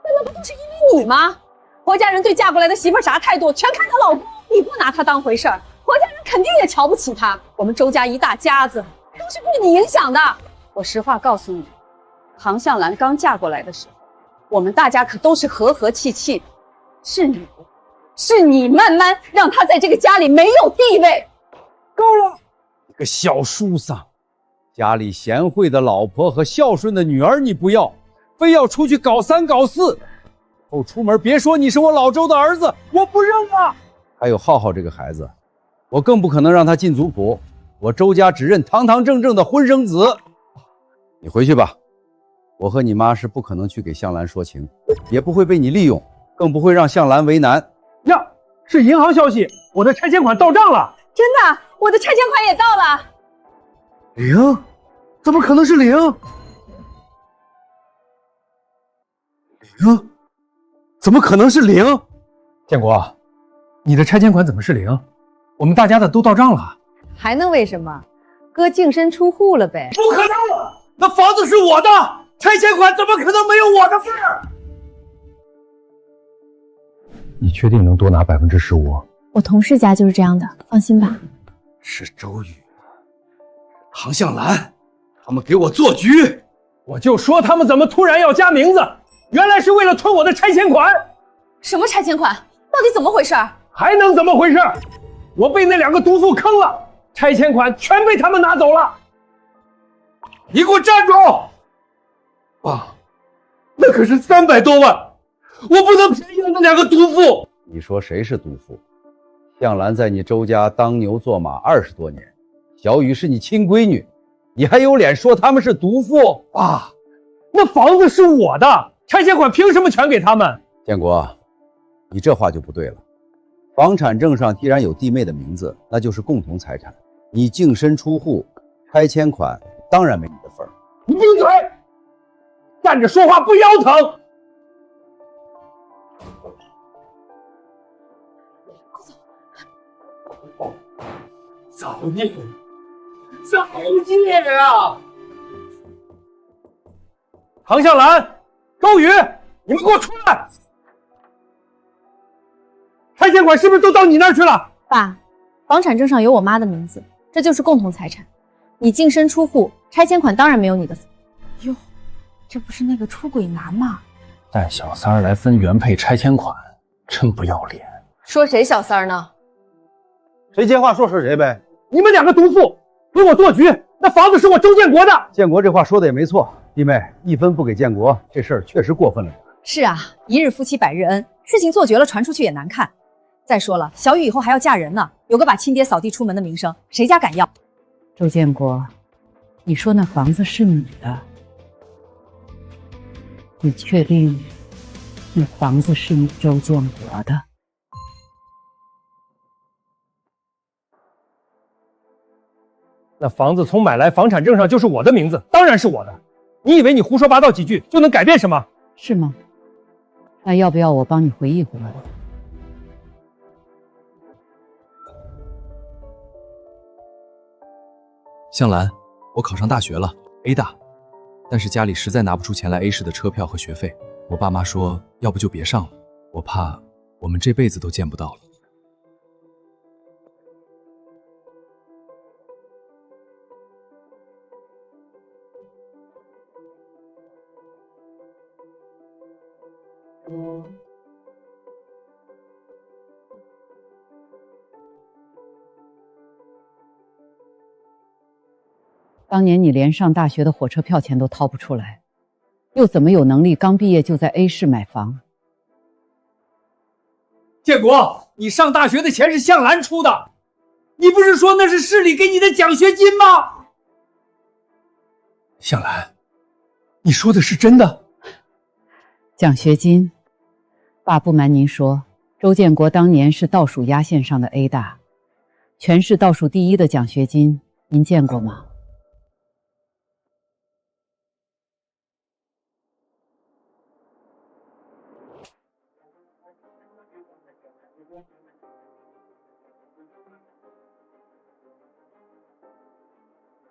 但那不都是因为你吗？婆家人对嫁过来的媳妇啥态度，全看她老公。你不拿她当回事儿，婆家人肯定也瞧不起她。我们周家一大家子都是被你影响的。我实话告诉你，唐向兰刚嫁过来的时候，我们大家可都是和和气气的，是你慢慢让她在这个家里没有地位。够了，你个小叔丧，家里贤惠的老婆和孝顺的女儿你不要，非要出去搞三搞四。后出门别说你是我老周的儿子，我不认了。还有浩浩这个孩子，我更不可能让他进族谱。我周家只认堂堂正正的婚生子。你回去吧，我和你妈是不可能去给向兰说情，也不会被你利用，更不会让向兰为难。呀，是银行消息，我的拆迁款到账了。真的，我的拆迁款也到了。零？怎么可能是零？零？怎么可能是零？建国，你的拆迁款怎么是零？我们大家的都到账了。还能为什么？哥净身出户了呗。不可能，那房子是我的，拆迁款怎么可能没有我的份儿？你确定能多拿15%？我同事家就是这样的，放心吧。是周雨、唐向兰，他们给我做局。我就说他们怎么突然要加名字，原来是为了吞我的拆迁款。什么拆迁款？到底怎么回事？还能怎么回事？我被那2个毒妇坑了，拆迁款全被他们拿走了。你给我站住！爸，那可是300多万，我不能便宜了那2个毒妇。你说谁是毒妇？向兰在你周家当牛做马20多年，小雨是你亲闺女，你还有脸说他们是毒妇？爸，那房子是我的，拆迁款凭什么全给他们？建国，你这话就不对了。房产证上既然有弟妹的名字，那就是共同财产。你净身出户，拆迁款当然没你的份儿。你闭嘴！站着说话不腰疼。造孽！造孽啊！唐向兰、周雨，你们给我出来！拆迁款是不是都到你那儿去了？爸，房产证上有我妈的名字，这就是共同财产。你净身出户，拆迁款当然没有你的份。哟，这不是那个出轨男吗？带小三儿来分原配拆迁款，真不要脸。说谁小三儿呢？谁接话说谁呗。你们2个毒妇给我做局，那房子是我周建国的。建国这话说的也没错，弟妹1分不给建国，这事儿确实过分了。是啊，一日夫妻百日恩，事情做绝了，传出去也难看。再说了，小雨以后还要嫁人呢，有个把亲爹扫地出门的名声，谁家敢要？周建国，你说那房子是你的，你确定那房子是你周建国的？那房子从买来房产证上就是我的名字，当然是我的。你以为你胡说八道几句就能改变什么？是吗？那要不要我帮你回忆回忆？向兰，我考上大学了 ，A 大，但是家里实在拿不出钱来 A 市的车票和学费。我爸妈说，要不就别上了，我怕我们这辈子都见不到了。当年你连上大学的火车票钱都掏不出来，又怎么有能力刚毕业就在 A 市买房？建国，你上大学的钱是向兰出的，你不是说那是市里给你的奖学金吗？向兰，你说的是真的？奖学金，爸不瞒您说，周建国当年是倒数压线上的 A 大，全市倒数第一的奖学金，您见过吗？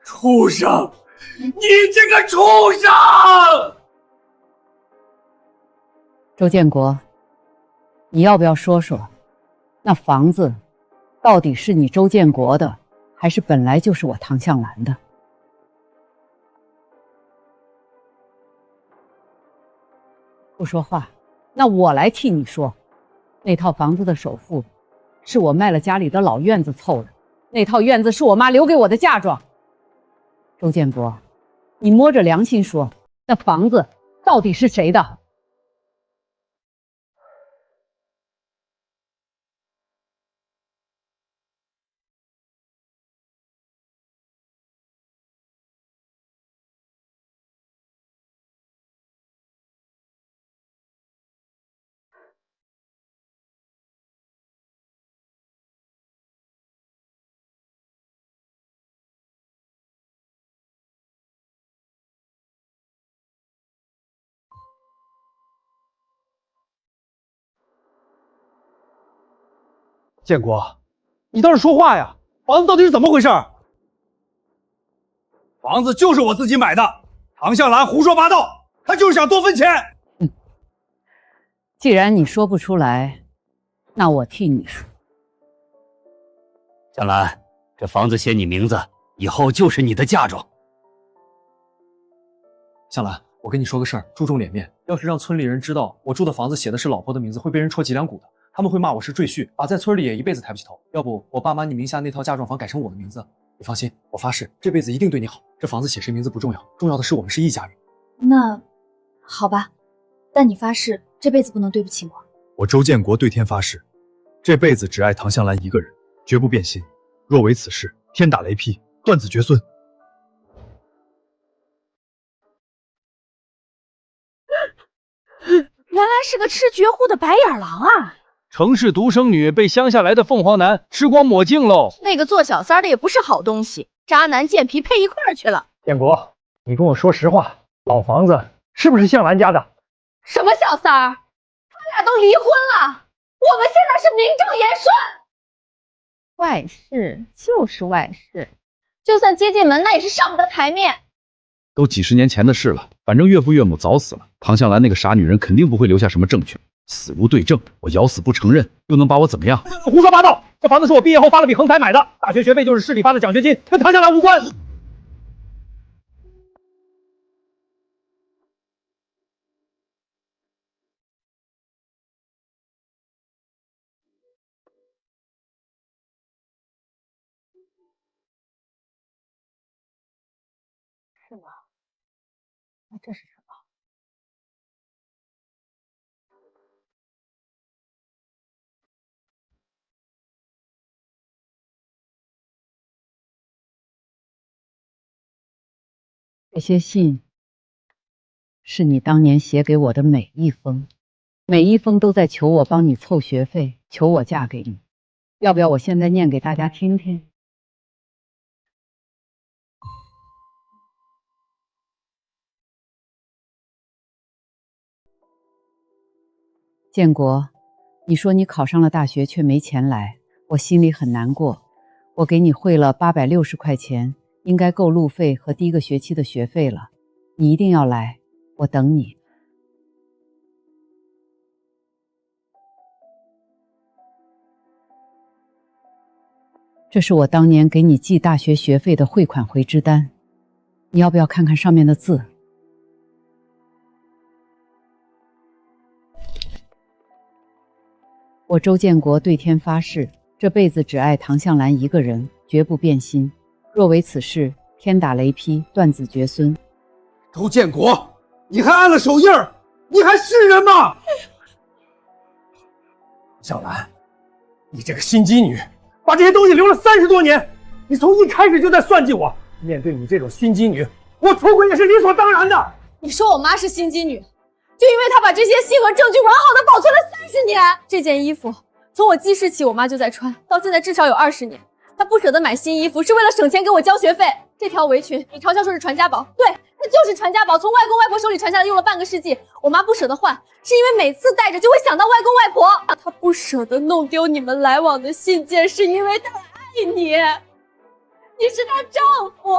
畜生！你这个畜生！周建国，你要不要说说，那房子到底是你周建国的，还是本来就是我唐向兰的？不说话，那我来替你说。那套房子的首付是我卖了家里的老院子凑的，那套院子是我妈留给我的嫁妆。周建国，你摸着良心说，那房子到底是谁的？建国，你倒是说话呀！房子到底是怎么回事？房子就是我自己买的，唐向兰胡说八道，他就是想多分钱。既然你说不出来，那我替你说。向兰，这房子写你名字，以后就是你的嫁妆。向兰，我跟你说个事儿，注重脸面。要是让村里人知道我住的房子写的是老婆的名字，会被人戳脊梁骨的。他们会骂我是赘婿，把在村里也一辈子抬不起头。要不我爸妈你名下那套嫁妆房改成我的名字，你放心，我发誓这辈子一定对你好。这房子写谁名字不重要，重要的是我们是一家人。那好吧，但你发誓这辈子不能对不起我。我周建国对天发誓，这辈子只爱唐向兰一个人，绝不变心。若违此事，天打雷劈，断子绝孙。原来是个吃绝户的白眼狼啊！城市独生女被乡下来的凤凰男吃光抹净喽。那个做小三的也不是好东西，渣男贱皮配一块儿去了。建国，你跟我说实话，老房子是不是向兰家的？什么小三儿？他俩都离婚了，我们现在是名正言顺。外事就是外事，就算接进门，那也是上不得台面。都几十年前的事了，反正岳父岳母早死了，唐向兰那个傻女人肯定不会留下什么证据，死无对证，我咬死不承认，又能把我怎么样？胡说八道！这房子是我毕业后发了笔横财买的，大学学费就是市里发的奖学金，跟唐向兰无关。是吗？那这是什么？这些信是你当年写给我的每一封，每一封都在求我帮你凑学费，求我嫁给你。要不要我现在念给大家听听？建国，你说你考上了大学却没钱来，我心里很难过。我给你汇了860块钱，应该够路费和第1个学期的学费了。你一定要来，我等你。这是我当年给你寄大学学费的汇款回支单，你要不要看看上面的字？我周建国对天发誓，这辈子只爱唐向兰一个人，绝不变心。若为此事，天打雷劈，断子绝孙。周建国，你还按了手印儿，你还是人吗？小兰，你这个心机女，把这些东西留了30多年，你从一开始就在算计我。面对你这种心机女，我出轨也是理所当然的。你说我妈是心机女，就因为她把这些信和证据完好的保存了30年。这件衣服从我记事起，我妈就在穿，到现在至少有20年。她不舍得买新衣服，是为了省钱给我交学费。这条围裙，你嘲笑说是传家宝，对，它就是传家宝，从外公外婆手里传下来，用了半个世纪。我妈不舍得换，是因为每次带着就会想到外公外婆。她不舍得弄丢你们来往的信件，是因为她爱你，你是她丈夫，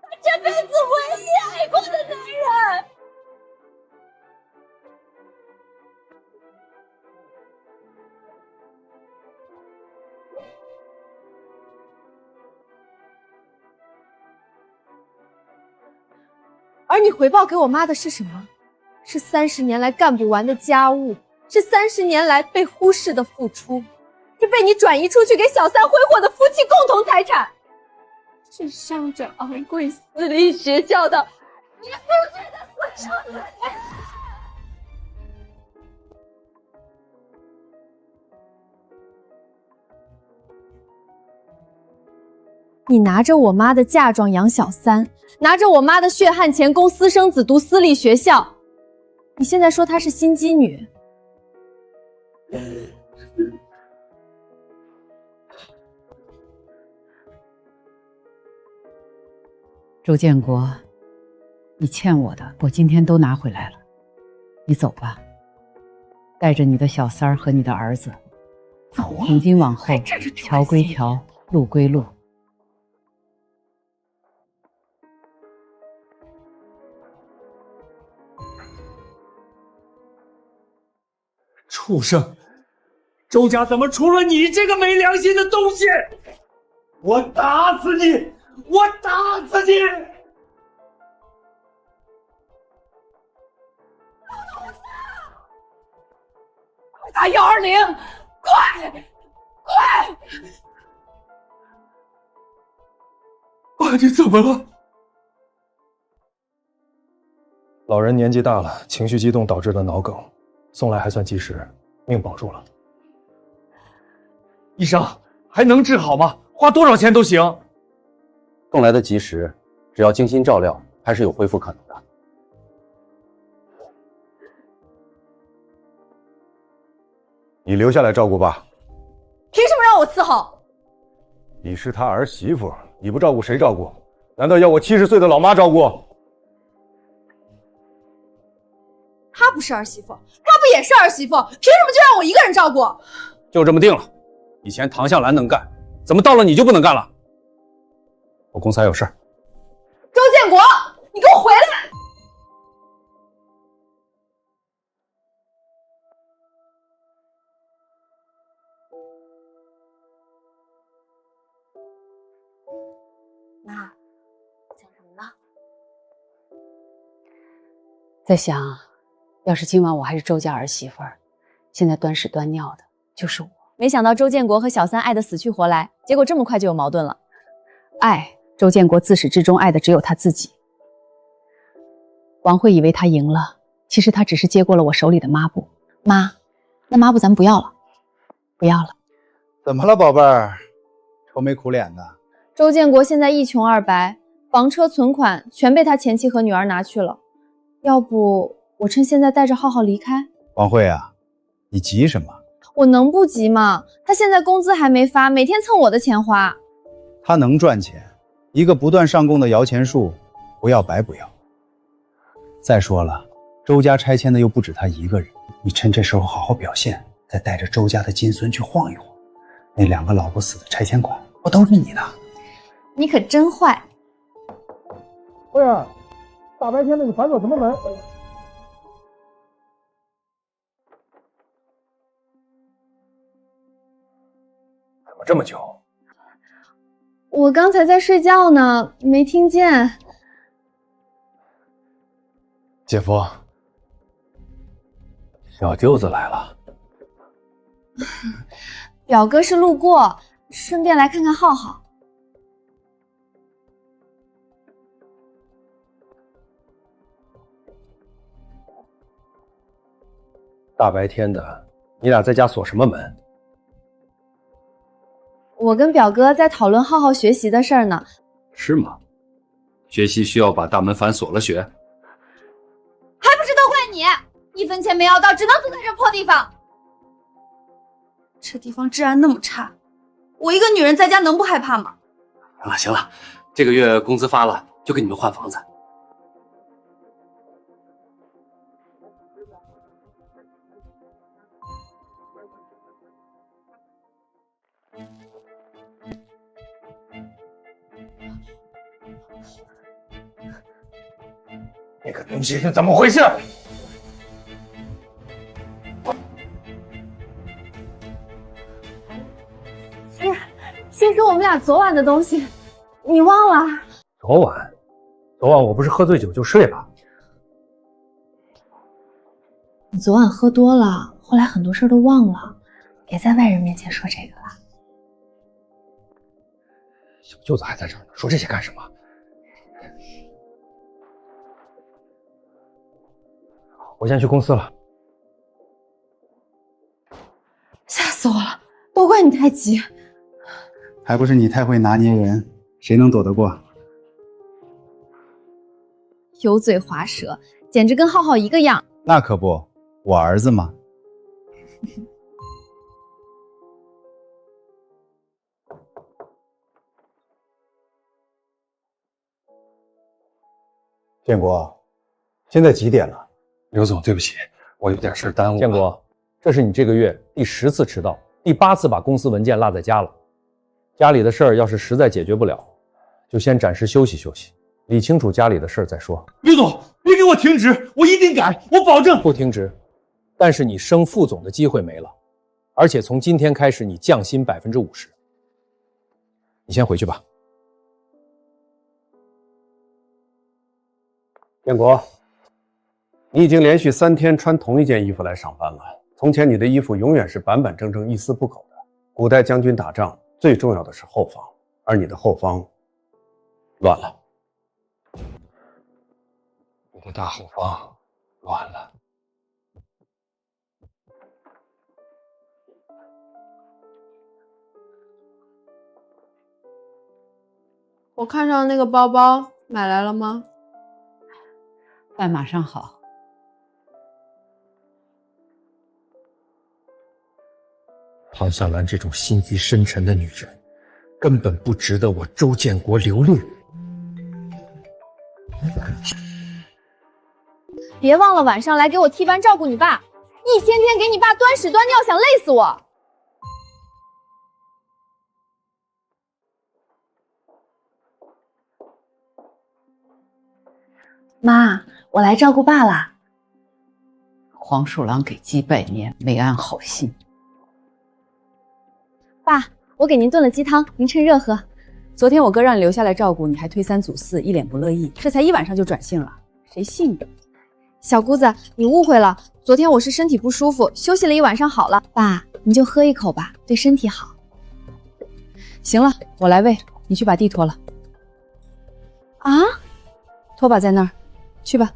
她这辈子唯一爱过的男人。而你回报给我妈的是什么？是30年来干不完的家务，是30年来被忽视的付出，是被你转移出去给小三挥霍的夫妻共同财产，是上着昂贵私立学校的你付出的私生子。你拿着我妈的嫁妆养小三，拿着我妈的血汗钱供私生子读私立学校，你现在说她是心机女？周建国，你欠我的，我今天都拿回来了。你走吧，带着你的小三儿和你的儿子。走啊！从今往后，桥归桥，路归路。畜生！周家怎么出了你这个没良心的东西？我打死你！我打死你！快打120！快！爸，你怎么了？老人年纪大了，情绪激动导致的脑梗，送来还算及时，命保住了。医生，还能治好吗？花多少钱都行。送来的及时，只要精心照料，还是有恢复可能的。你留下来照顾爸。凭什么让我伺候？你是他儿媳妇，你不照顾谁照顾？难道要我70岁的老妈照顾？她不是儿媳妇，她不也是儿媳妇？凭什么就让我一个人照顾？就这么定了。以前唐向兰能干，怎么到了你就不能干了？我公司还有事儿。周建国，你给我回来！妈，想什么呢？在想，要是今晚我还是周家儿媳妇儿，现在端屎端尿的就是我。没想到周建国和小三爱得死去活来，结果这么快就有矛盾了。爱，周建国自始至终爱的只有他自己。王慧以为他赢了，其实他只是接过了我手里的抹布。妈，那抹布咱们不要了，不要了。怎么了，宝贝儿？愁眉苦脸的。周建国现在一穷二白，房车存款全被他前妻和女儿拿去了。要不我趁现在带着浩浩离开？王慧啊，你急什么？我能不急吗？他现在工资还没发，每天蹭我的钱花。他能赚钱，一个不断上供的摇钱树，不要白不要。再说了，周家拆迁的又不止他一个人。你趁这时候好好表现，再带着周家的金孙去晃一晃，那2个老不死的拆迁款不都是你的？你可真坏！慧儿，大白天的你反锁什么门？怎么这么久？我刚才在睡觉呢，没听见。姐夫，小舅子来了。表哥是路过，顺便来看看浩浩。大白天的，你俩在家锁什么门？我跟表哥在讨论浩浩学习的事儿呢。是吗？学习需要把大门反锁了学？还不是都怪你，1分钱没要到，只能住在这破地方。这地方治安那么差，我一个女人在家能不害怕吗？行了行了，这个月工资发了，就给你们换房子。那个东西是怎么回事？是我们俩昨晚的东西，你忘了？昨晚我不是喝醉酒就睡了。你昨晚喝多了，后来很多事都忘了，别在外人面前说这个了。小舅子还在这儿呢，说这些干什么？我先去公司了。吓死我了！都怪你太急。还不是你太会拿捏人，谁能躲得过？油嘴滑舌，简直跟浩浩一个样。那可不，我儿子嘛。建国，现在几点了？刘总，对不起，我有点事耽误了。建国，这是你这个月第10次迟到，第8次把公司文件落在家了。家里的事儿要是实在解决不了，就先暂时休息休息，理清楚家里的事儿再说。刘总，你给我停职，我一定改，我保证不停职。但是你升副总的机会没了，而且从今天开始你降薪50%。你先回去吧。建国，你已经连续3天穿同一件衣服来上班了。从前你的衣服永远是板板正正、一丝不苟的。古代将军打仗最重要的是后方，而你的后方乱了。你的大后方乱了。我看上的那个包包买来了吗？饭马上好。庞小兰这种心机深沉的女人，根本不值得我周建国留恋。别忘了晚上来给我替班照顾你爸，一天天给你爸端屎端尿，想累死我。妈，我来照顾爸啦。黄鼠狼给鸡拜年，没安好心。爸，我给您炖了鸡汤，您趁热喝。昨天我哥让你留下来照顾，你还推3阻4，一脸不乐意，这才1晚上就转性了，谁信你？小姑子，你误会了，昨天我是身体不舒服，休息了1晚上好了。爸，你就喝一口吧，对身体好。行了，我来喂，你去把地拖了。啊？拖把在那儿，去吧。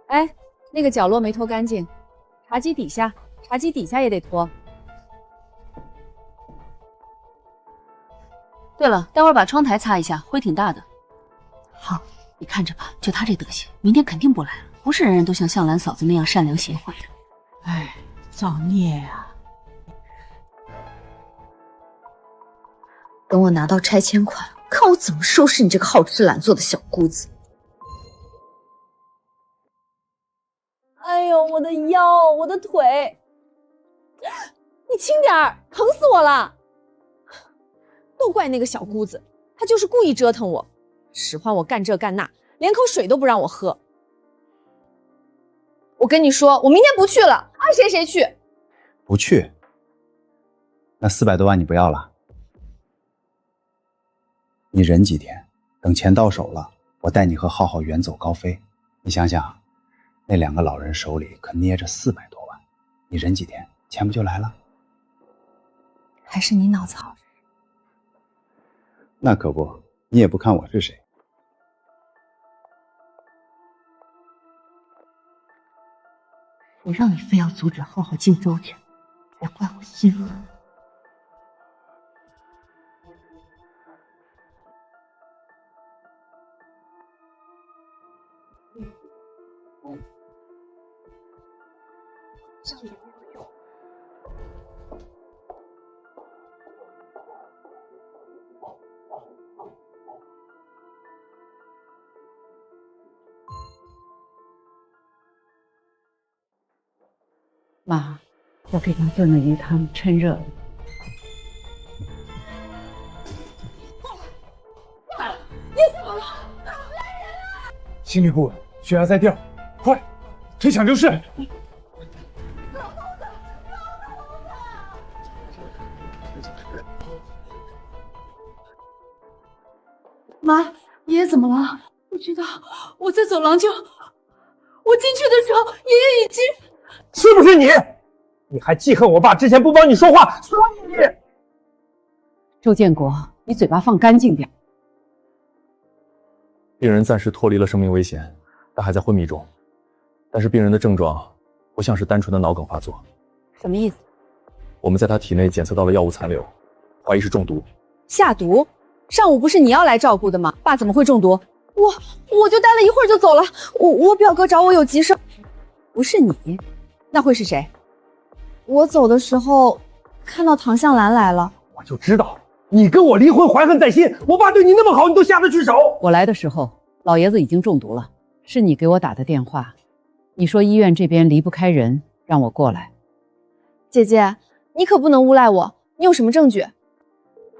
哎，那个角落没拖干净，茶几底下也得拖。对了，待会儿把窗台擦一下，灰挺大的。好，你看着吧，就他这德行，明天肯定不来了。不是人人都像向兰嫂子那样善良贤惠的。哎，造孽啊！等我拿到拆迁款，看我怎么收拾你这个好吃懒做的小姑子！哎呦，我的腰，我的腿！你轻点儿，疼死我了！都怪那个小姑子，她就是故意折腾我，使唤我干这干那，连口水都不让我喝。我跟你说，我明天不去了，爱谁谁去。不去，那400多万你不要了？你忍几天，等钱到手了，我带你和浩浩远走高飞。你想想，那2个老人手里可捏着400多万，你忍几天，钱不就来了？还是你脑子好。那可不，你也不看我是谁。谁让你非要阻止浩浩进周家？别怪我心狠。妈，我给您炖了鱼汤，趁热。你怎么了？心率不稳，血压在掉，快，推抢救室！妈，爷爷怎么了？不知道，我在走廊我进去的时候，爷爷已经……是不是你？你还记恨我爸之前不帮你说话，所以你……周建国，你嘴巴放干净点。病人暂时脱离了生命危险，但还在昏迷中。但是病人的症状不像是单纯的脑梗发作。什么意思？我们在他体内检测到了药物残留，怀疑是中毒。下毒？上午不是你要来照顾的吗？爸怎么会中毒？我就待了一会儿就走了。我表哥找我有急事。不是你，那会是谁？我走的时候看到唐向兰来了。我就知道你跟我离婚怀恨在心，我爸对你那么好，你都下得去手。我来的时候，老爷子已经中毒了，是你给我打的电话，你说医院这边离不开人，让我过来。姐姐，你可不能诬赖我，你有什么证据？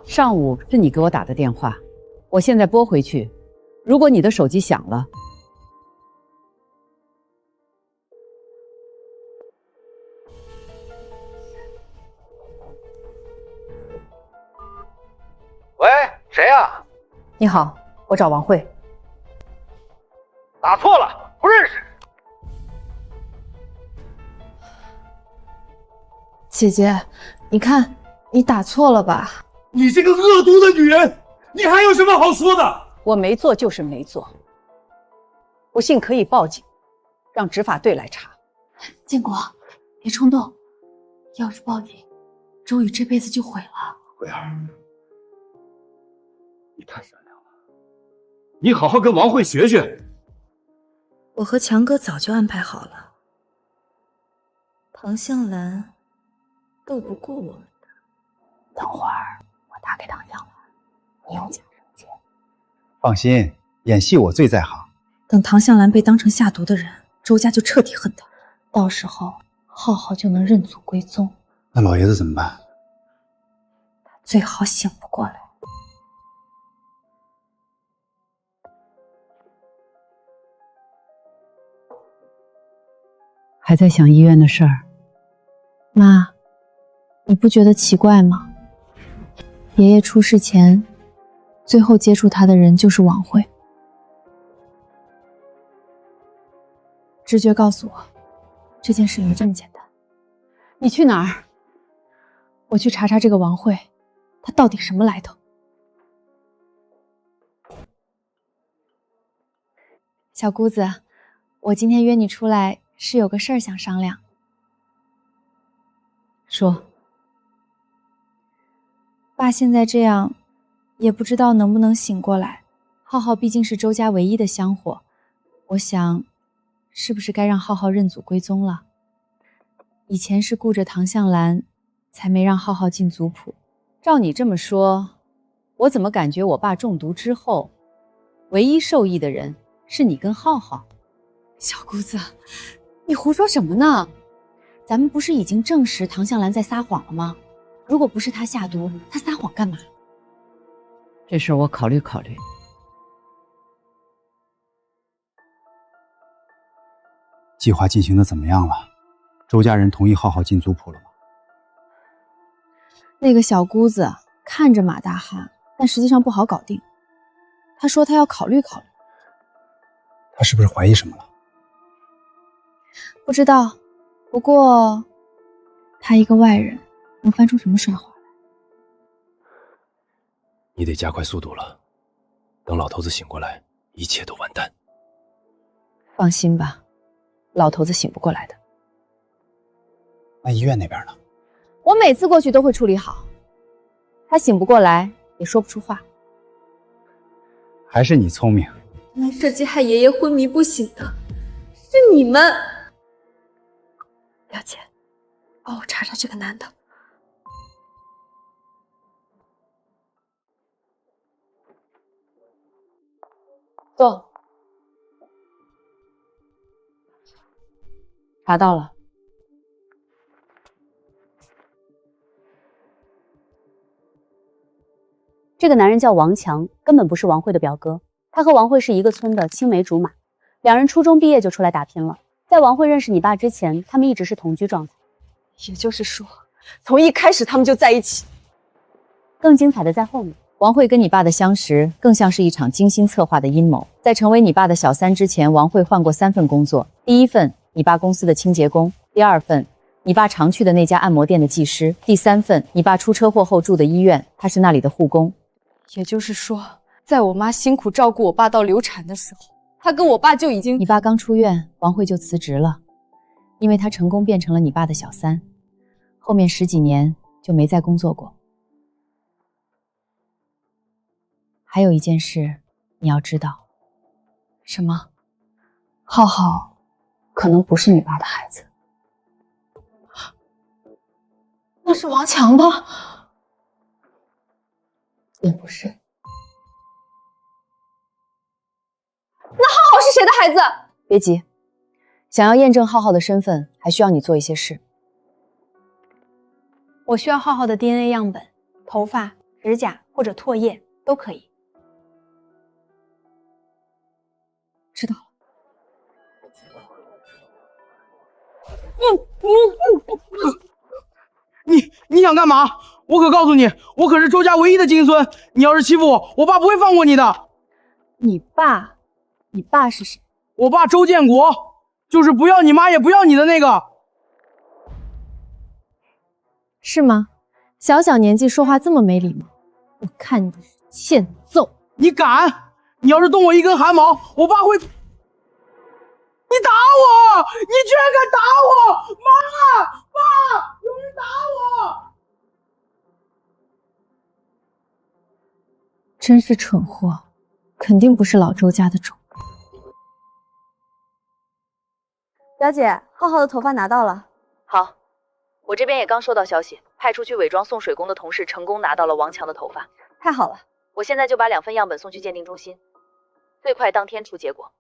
上午是你给我打的电话，我现在拨回去，如果你的手机响了，喂，谁呀？你好，我找王慧。打错了，不认识。姐姐，你看，你打错了吧？你这个恶毒的女人，你还有什么好说的？我没做就是没做，不信可以报警，让执法队来查。建国，别冲动，要是报警，周宇这辈子就毁了。慧儿，你太善良了，你好好跟王慧学学。我和强哥早就安排好了，唐向兰斗不过我们的。等会儿我打给唐向兰，你用假证件。放心，演戏我最在行。等唐向兰被当成下毒的人，周家就彻底恨他，到时候浩浩就能认祖归宗。那老爷子怎么办？最好醒不过来。还在想医院的事儿？妈，你不觉得奇怪吗？爷爷出事前，最后接触他的人就是王慧。直觉告诉我，这件事没这么简单。你去哪儿？我去查查这个王慧，她到底什么来头？小姑子，我今天约你出来是有个事儿想商量。说。爸现在这样，也不知道能不能醒过来。浩浩毕竟是周家唯一的香火，我想，是不是该让浩浩认祖归宗了？以前是顾着唐向兰，才没让浩浩进族谱。照你这么说，我怎么感觉我爸中毒之后，唯一受益的人是你跟浩浩？小姑子，你胡说什么呢？咱们不是已经证实唐向兰在撒谎了吗？如果不是他下毒，他撒谎干嘛？这事我考虑考虑。计划进行的怎么样了？周家人同意浩浩进族谱了吗？那个小姑子看着马大哈，但实际上不好搞定。他说他要考虑考虑。他是不是怀疑什么了？不知道，不过他一个外人，能翻出什么帅话来？你得加快速度了，等老头子醒过来，一切都完蛋。放心吧，老头子醒不过来的。那医院那边呢？我每次过去都会处理好，他醒不过来也说不出话。还是你聪明。原来设计害爷爷昏迷不醒的是你们。表姐，帮我查查这个男的。坐。查到了。这个男人叫王强，根本不是王慧的表哥。他和王慧是一个村的青梅竹马，两人初中毕业就出来打拼了。在王慧认识你爸之前，他们一直是同居状态。也就是说，从一开始他们就在一起。更精彩的在后面。王慧跟你爸的相识，更像是一场精心策划的阴谋。在成为你爸的小三之前，王慧换过3份工作。第一份，你爸公司的清洁工；第二份，你爸常去的那家按摩店的技师；第3份，你爸出车祸后住的医院，他是那里的护工。也就是说，在我妈辛苦照顾我爸到流产的时候，她跟我爸就已经……你爸刚出院，王慧就辞职了，因为她成功变成了你爸的小三，后面10几年就没再工作过。还有一件事你要知道。什么？浩浩可能不是你爸的孩子。那是王强吧？也不是。那浩浩是谁的孩子？别急，想要验证浩浩的身份，还需要你做一些事。我需要浩浩的 DNA 样本，头发、指甲或者唾液都可以。知道了。你想干嘛？我可告诉你，我可是周家唯一的金孙，你要是欺负我，我爸不会放过你的。你爸是谁？我爸周建国，就是不要你妈也不要你的那个。是吗？小小年纪说话这么没礼貌，我看你的是欠揍。你敢？你要是动我一根汗毛，我爸会……你打我！你居然敢打我！妈！爸！有人打我！真是蠢货，肯定不是老周家的种。表姐，浩浩的头发拿到了。好，我这边也刚收到消息，派出去伪装送水工的同事成功拿到了王强的头发。太好了，我现在就把2份样本送去鉴定中心，最快当天出结果。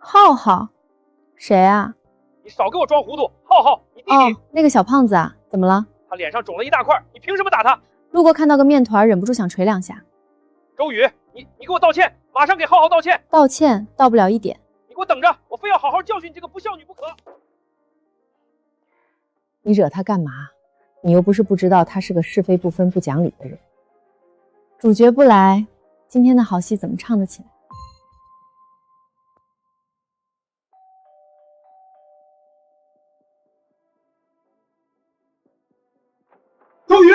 浩浩，谁啊？你少给我装糊涂！浩浩，你弟弟。哦，那个小胖子啊，怎么了？他脸上肿了一大块，你凭什么打他？路过看到个面团，忍不住想捶2下。周宇，你给我道歉，马上给浩浩道歉。道歉到不了1点。你给我等着，我非要好好教训这个不孝女不可。你惹他干嘛？你又不是不知道他是个是非不分、不讲理的人。主角不来，今天的好戏怎么唱得起来？周宇，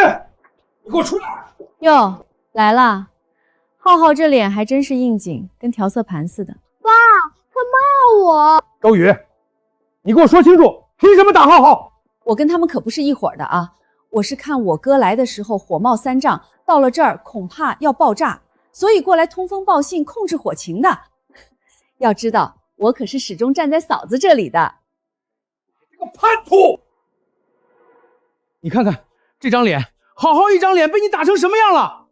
你给我出来！哟，来啦！浩浩这脸还真是应景，跟调色盘似的。爸，他骂我。周宇，你给我说清楚，凭什么打浩浩？我跟他们可不是一伙儿的啊！我是看我哥来的时候火冒三丈，到了这儿恐怕要爆炸，所以过来通风报信，控制火情的。要知道，我可是始终站在嫂子这里的。这个叛徒！你看看这张脸，好好一张脸被你打成什么样了？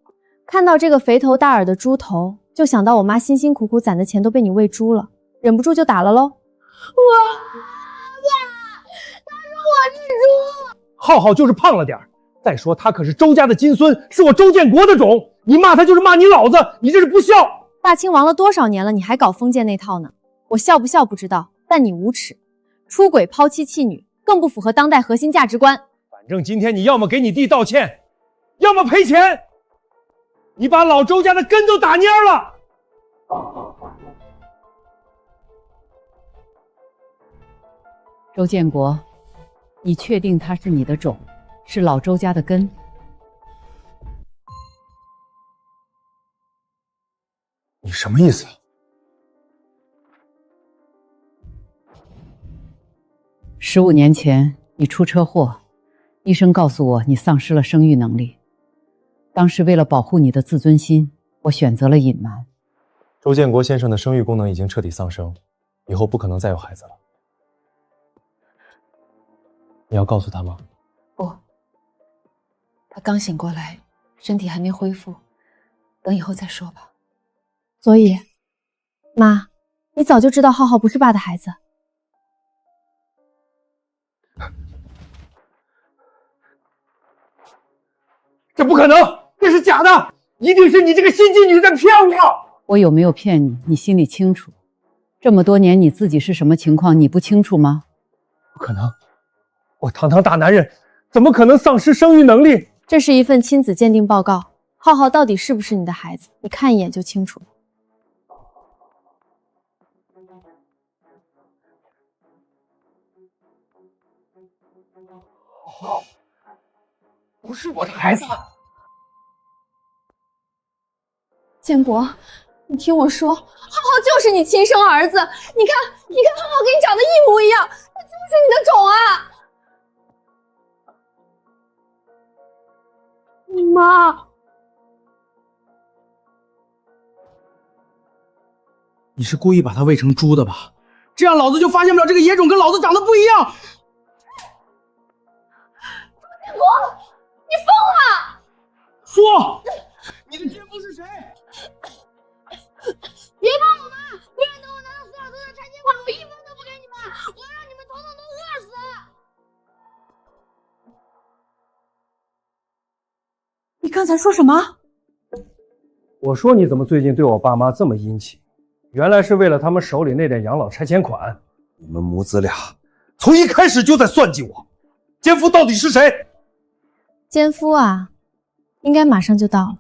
看到这个肥头大耳的猪头，就想到我妈辛辛苦苦攒的钱都被你喂猪了，忍不住就打了喽。他说我是猪。浩浩就是胖了点儿，再说他可是周家的金孙，是我周建国的种，你骂他就是骂你老子，你这是不孝。大清亡了多少年了，你还搞封建那套呢？我孝不孝不知道，但你无耻，出轨抛妻弃女，更不符合当代核心价值观。反正今天你要么给你弟道歉，要么赔钱。你把老周家的根都打蔫了。周建国，你确定他是你的种，是老周家的根？你什么意思？ 15年前你出车祸，医生告诉我你丧失了生育能力。当时为了保护你的自尊心，我选择了隐瞒。周建国先生的生育功能已经彻底丧生，以后不可能再有孩子了。你要告诉他吗？不，他刚醒过来，身体还没恢复，等以后再说吧。所以，妈，你早就知道浩浩不是爸的孩子。 这不可能，这是假的，一定是你这个心机女在骗我。我有没有骗你，你心里清楚。这么多年你自己是什么情况，你不清楚吗？不可能，我堂堂大男人，怎么可能丧失生育能力？这是一份亲子鉴定报告，浩浩到底是不是你的孩子，你看一眼就清楚了。 不是我的孩子。建国，你听我说，浩浩就是你亲生儿子。你看，浩浩跟你长得一模一样，他就是你的种啊！妈，你是故意把他喂成猪的吧？这样老子就发现不了这个野种跟老子长得不一样。建国。 你疯了！说，你的奸夫是谁？别帮我妈，不然等我拿到苏小东的拆迁款，我1分都不给你们，我要让你们统统都饿死！你刚才说什么？我说你怎么最近对我爸妈这么殷勤？原来是为了他们手里那点养老拆迁款。你们母子俩从一开始就在算计我，奸夫到底是谁？ 奸夫啊，应该马上就到了。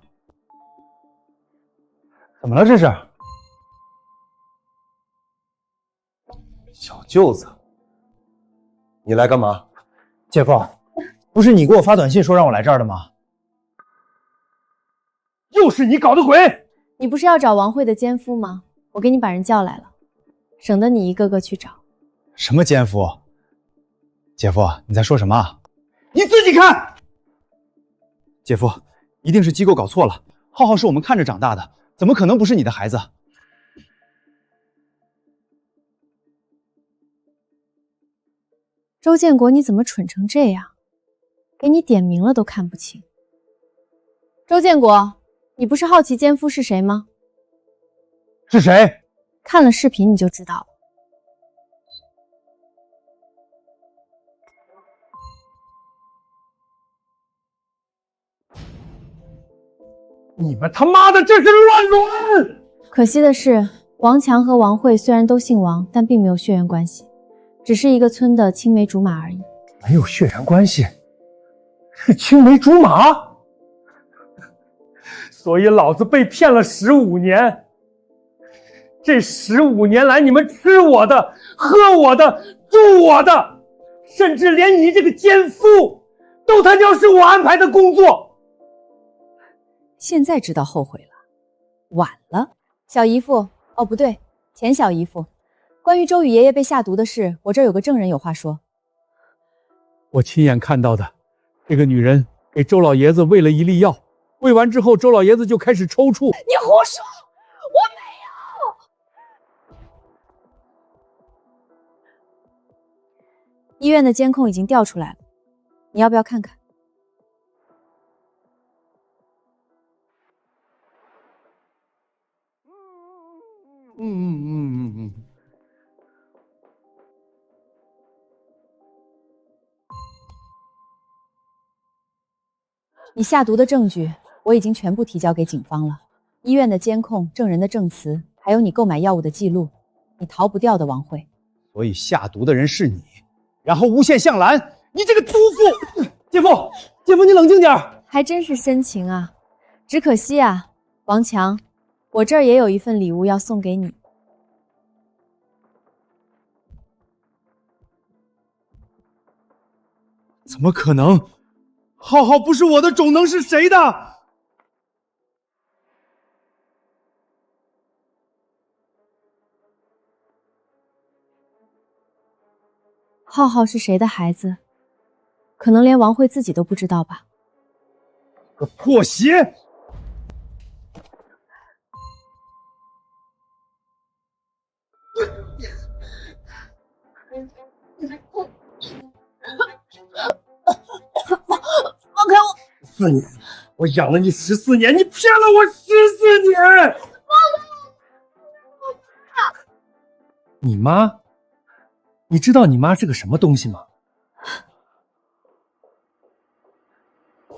怎么了这是？小舅子，你来干嘛？姐夫，不是你给我发短信说让我来这儿的吗？又是你搞的鬼！你不是要找王慧的奸夫吗？我给你把人叫来了，省得你一个个去找。什么奸夫？姐夫，你在说什么？你自己看。 姐夫，一定是机构搞错了。浩浩是我们看着长大的，怎么可能不是你的孩子？周建国，你怎么蠢成这样？给你点名了都看不清。周建国，你不是好奇奸夫是谁吗？是谁？看了视频你就知道了。 你们他妈的这是乱伦！可惜的是，王强和王慧虽然都姓王，但并没有血缘关系，只是一个村的青梅竹马而已。没有血缘关系，是青梅竹马，所以老子被骗了15年。这15年来，你们吃我的、喝我的、住我的，甚至连你这个奸夫，都他娘是我安排的工作。 现在知道后悔了，晚了。小姨夫，哦不对，前小姨夫，关于周宇爷爷被下毒的事，我这儿有个证人有话说。我亲眼看到的，这个女人给周老爷子喂了一粒药，喂完之后，周老爷子就开始抽搐。你胡说，我没有。医院的监控已经调出来了，你要不要看看？你下毒的证据我已经全部提交给警方了，医院的监控、证人的证词，还有你购买药物的记录，你逃不掉的，王慧。所以下毒的人是你，然后诬陷向兰，你这个毒妇！姐夫，姐夫，你冷静点。还真是深情啊，只可惜啊，王强，我这儿也有一份礼物要送给你。怎么可能？浩浩不是我的种，能是谁的？浩浩是谁的孩子？可能连王慧自己都不知道吧。个破鞋！放开我！14年，我养了你14年，你骗了我14年！你妈？你知道你妈是个什么东西吗？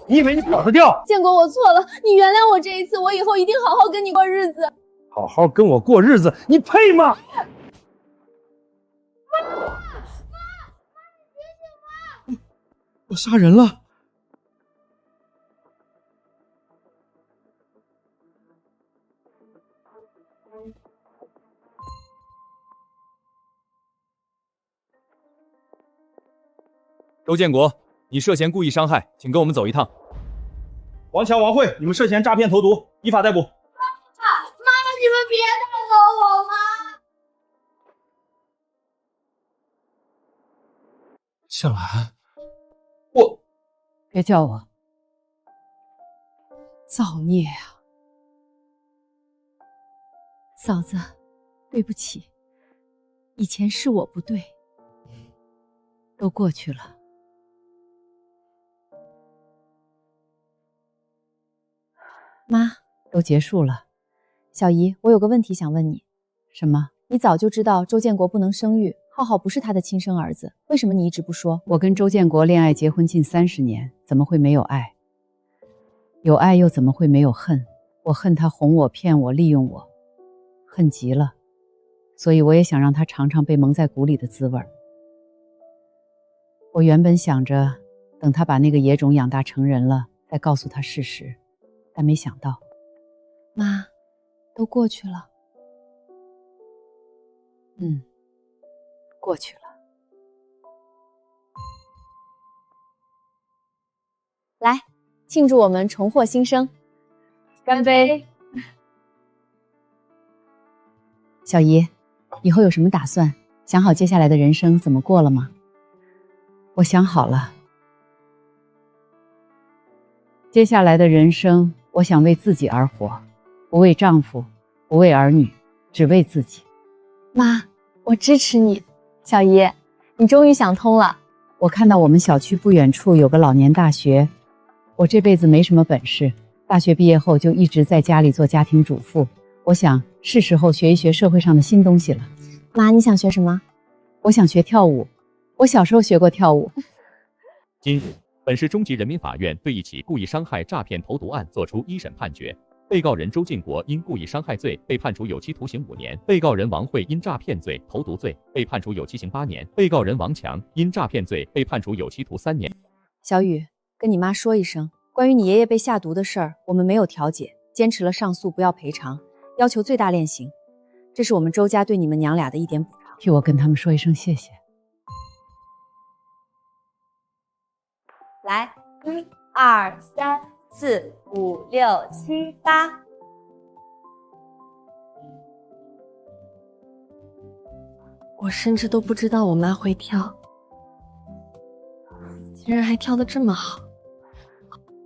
你以为你跑得掉？建国，我错了，你原谅我这一次，我以后一定好好跟你过日子。好好跟我过日子，你配吗？我杀人了！周建国，你涉嫌故意伤害，请跟我们走一趟。王强、王慧，你们涉嫌诈骗投毒，依法逮捕。妈妈，你们别带走我妈！向兰，别叫我。造孽啊！嫂子，对不起，以前是我不对，都过去了。妈，都结束了。小姨，我有个问题想问你。什么？你早就知道周建国不能生育，浩浩不是他的亲生儿子，为什么你一直不说？我跟周建国恋爱结婚近30年，怎么会没有爱？有爱又怎么会没有恨？我恨他哄我、骗我、利用我，恨极了。所以我也想让他尝尝被蒙在鼓里的滋味。我原本想着，等他把那个野种养大成人了，再告诉他事实。但没想到，妈，都过去了。过去了。来，庆祝我们重获新生，干杯！小姨，以后有什么打算？想好接下来的人生怎么过了吗？我想好了，接下来的人生，我想为自己而活，不为丈夫，不为儿女，只为自己。妈，我支持你。小姨，你终于想通了。我看到我们小区不远处有个老年大学，我这辈子没什么本事，大学毕业后就一直在家里做家庭主妇。我想是时候学一学社会上的新东西了。妈，你想学什么？我想学跳舞，我小时候学过跳舞。今日，本市中级人民法院对一起故意伤害诈骗投毒案作出一审判决。被告人周建国因故意伤害罪被判处有期徒刑5年，被告人王慧因诈骗罪、投毒罪被判处有期刑8年，被告人王强因诈骗罪被判处有期徒3年。小雨，跟你妈说一声，关于你爷爷被下毒的事儿，我们没有调解，坚持了上诉，不要赔偿，要求最大量刑。这是我们周家对你们娘俩的一点补偿。替我跟他们说一声谢谢。来，1、2、3、4、5、6、7、8。我甚至都不知道我妈会跳，竟然还跳得这么好。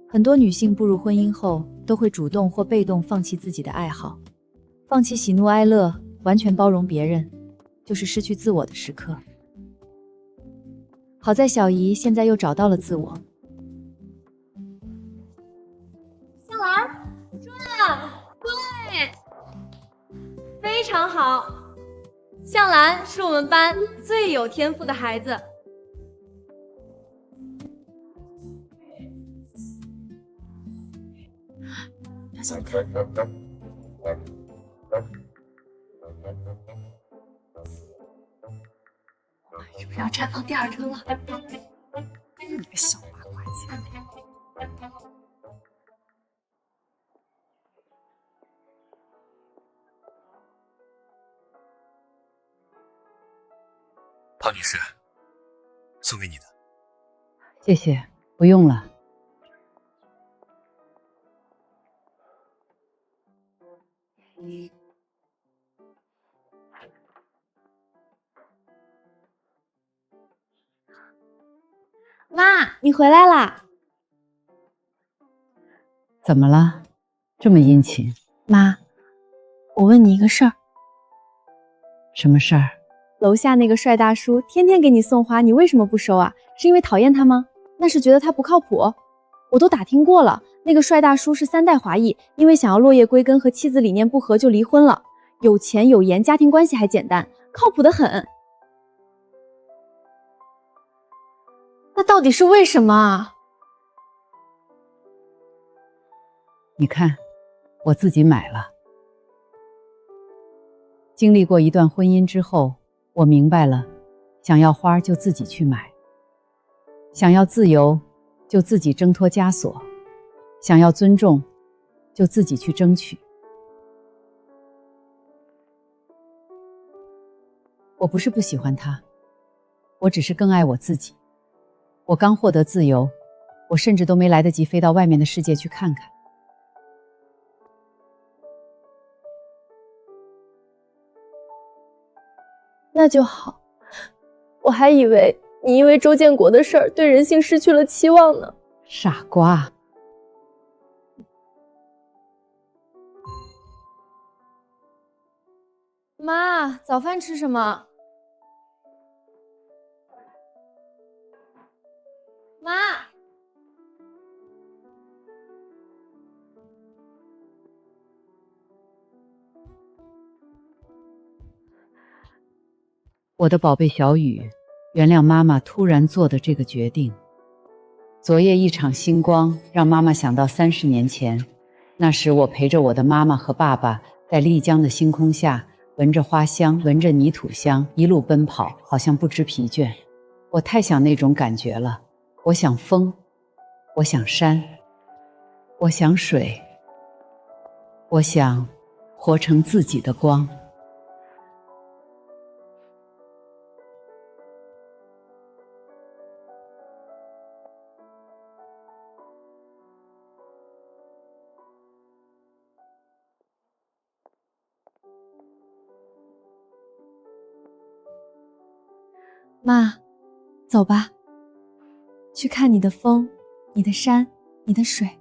很多女性步入婚姻后，都会主动或被动放弃自己的爱好，放弃喜怒哀乐，完全包容别人，就是失去自我的时刻。好在小姨现在又找到了自我。香兰，转，对，非常好。向兰是我们班最有天赋的孩子。又要绽放第二春了，你个小八卦精！庞女士，送给你的。谢谢，不用了。妈，你回来啦！怎么了？这么殷勤？妈，我问你一个事儿。什么事儿？楼下那个帅大叔天天给你送花，你为什么不收啊？是因为讨厌他吗？那是觉得他不靠谱？我都打听过了，那个帅大叔是3代华裔，因为想要落叶归根和妻子理念不合就离婚了。有钱有颜，家庭关系还简单，靠谱得很。那到底是为什么啊？你看，我自己买了。经历过一段婚姻之后，我明白了，想要花就自己去买，想要自由就自己挣脱枷锁，想要尊重就自己去争取。我不是不喜欢他，我只是更爱我自己。我刚获得自由，我甚至都没来得及飞到外面的世界去看看。那就好，我还以为你因为周建国的事儿对人性失去了期望呢。傻瓜。妈，早饭吃什么？妈，我的宝贝小雨，原谅妈妈突然做的这个决定。昨夜一场星光让妈妈想到30年前，那时我陪着我的妈妈和爸爸在丽江的星空下，闻着花香，闻着泥土香，一路奔跑，好像不知疲倦。我太想那种感觉了。我想风，我想山，我想水，我想活成自己的光。妈，走吧，去看你的风，你的山，你的水。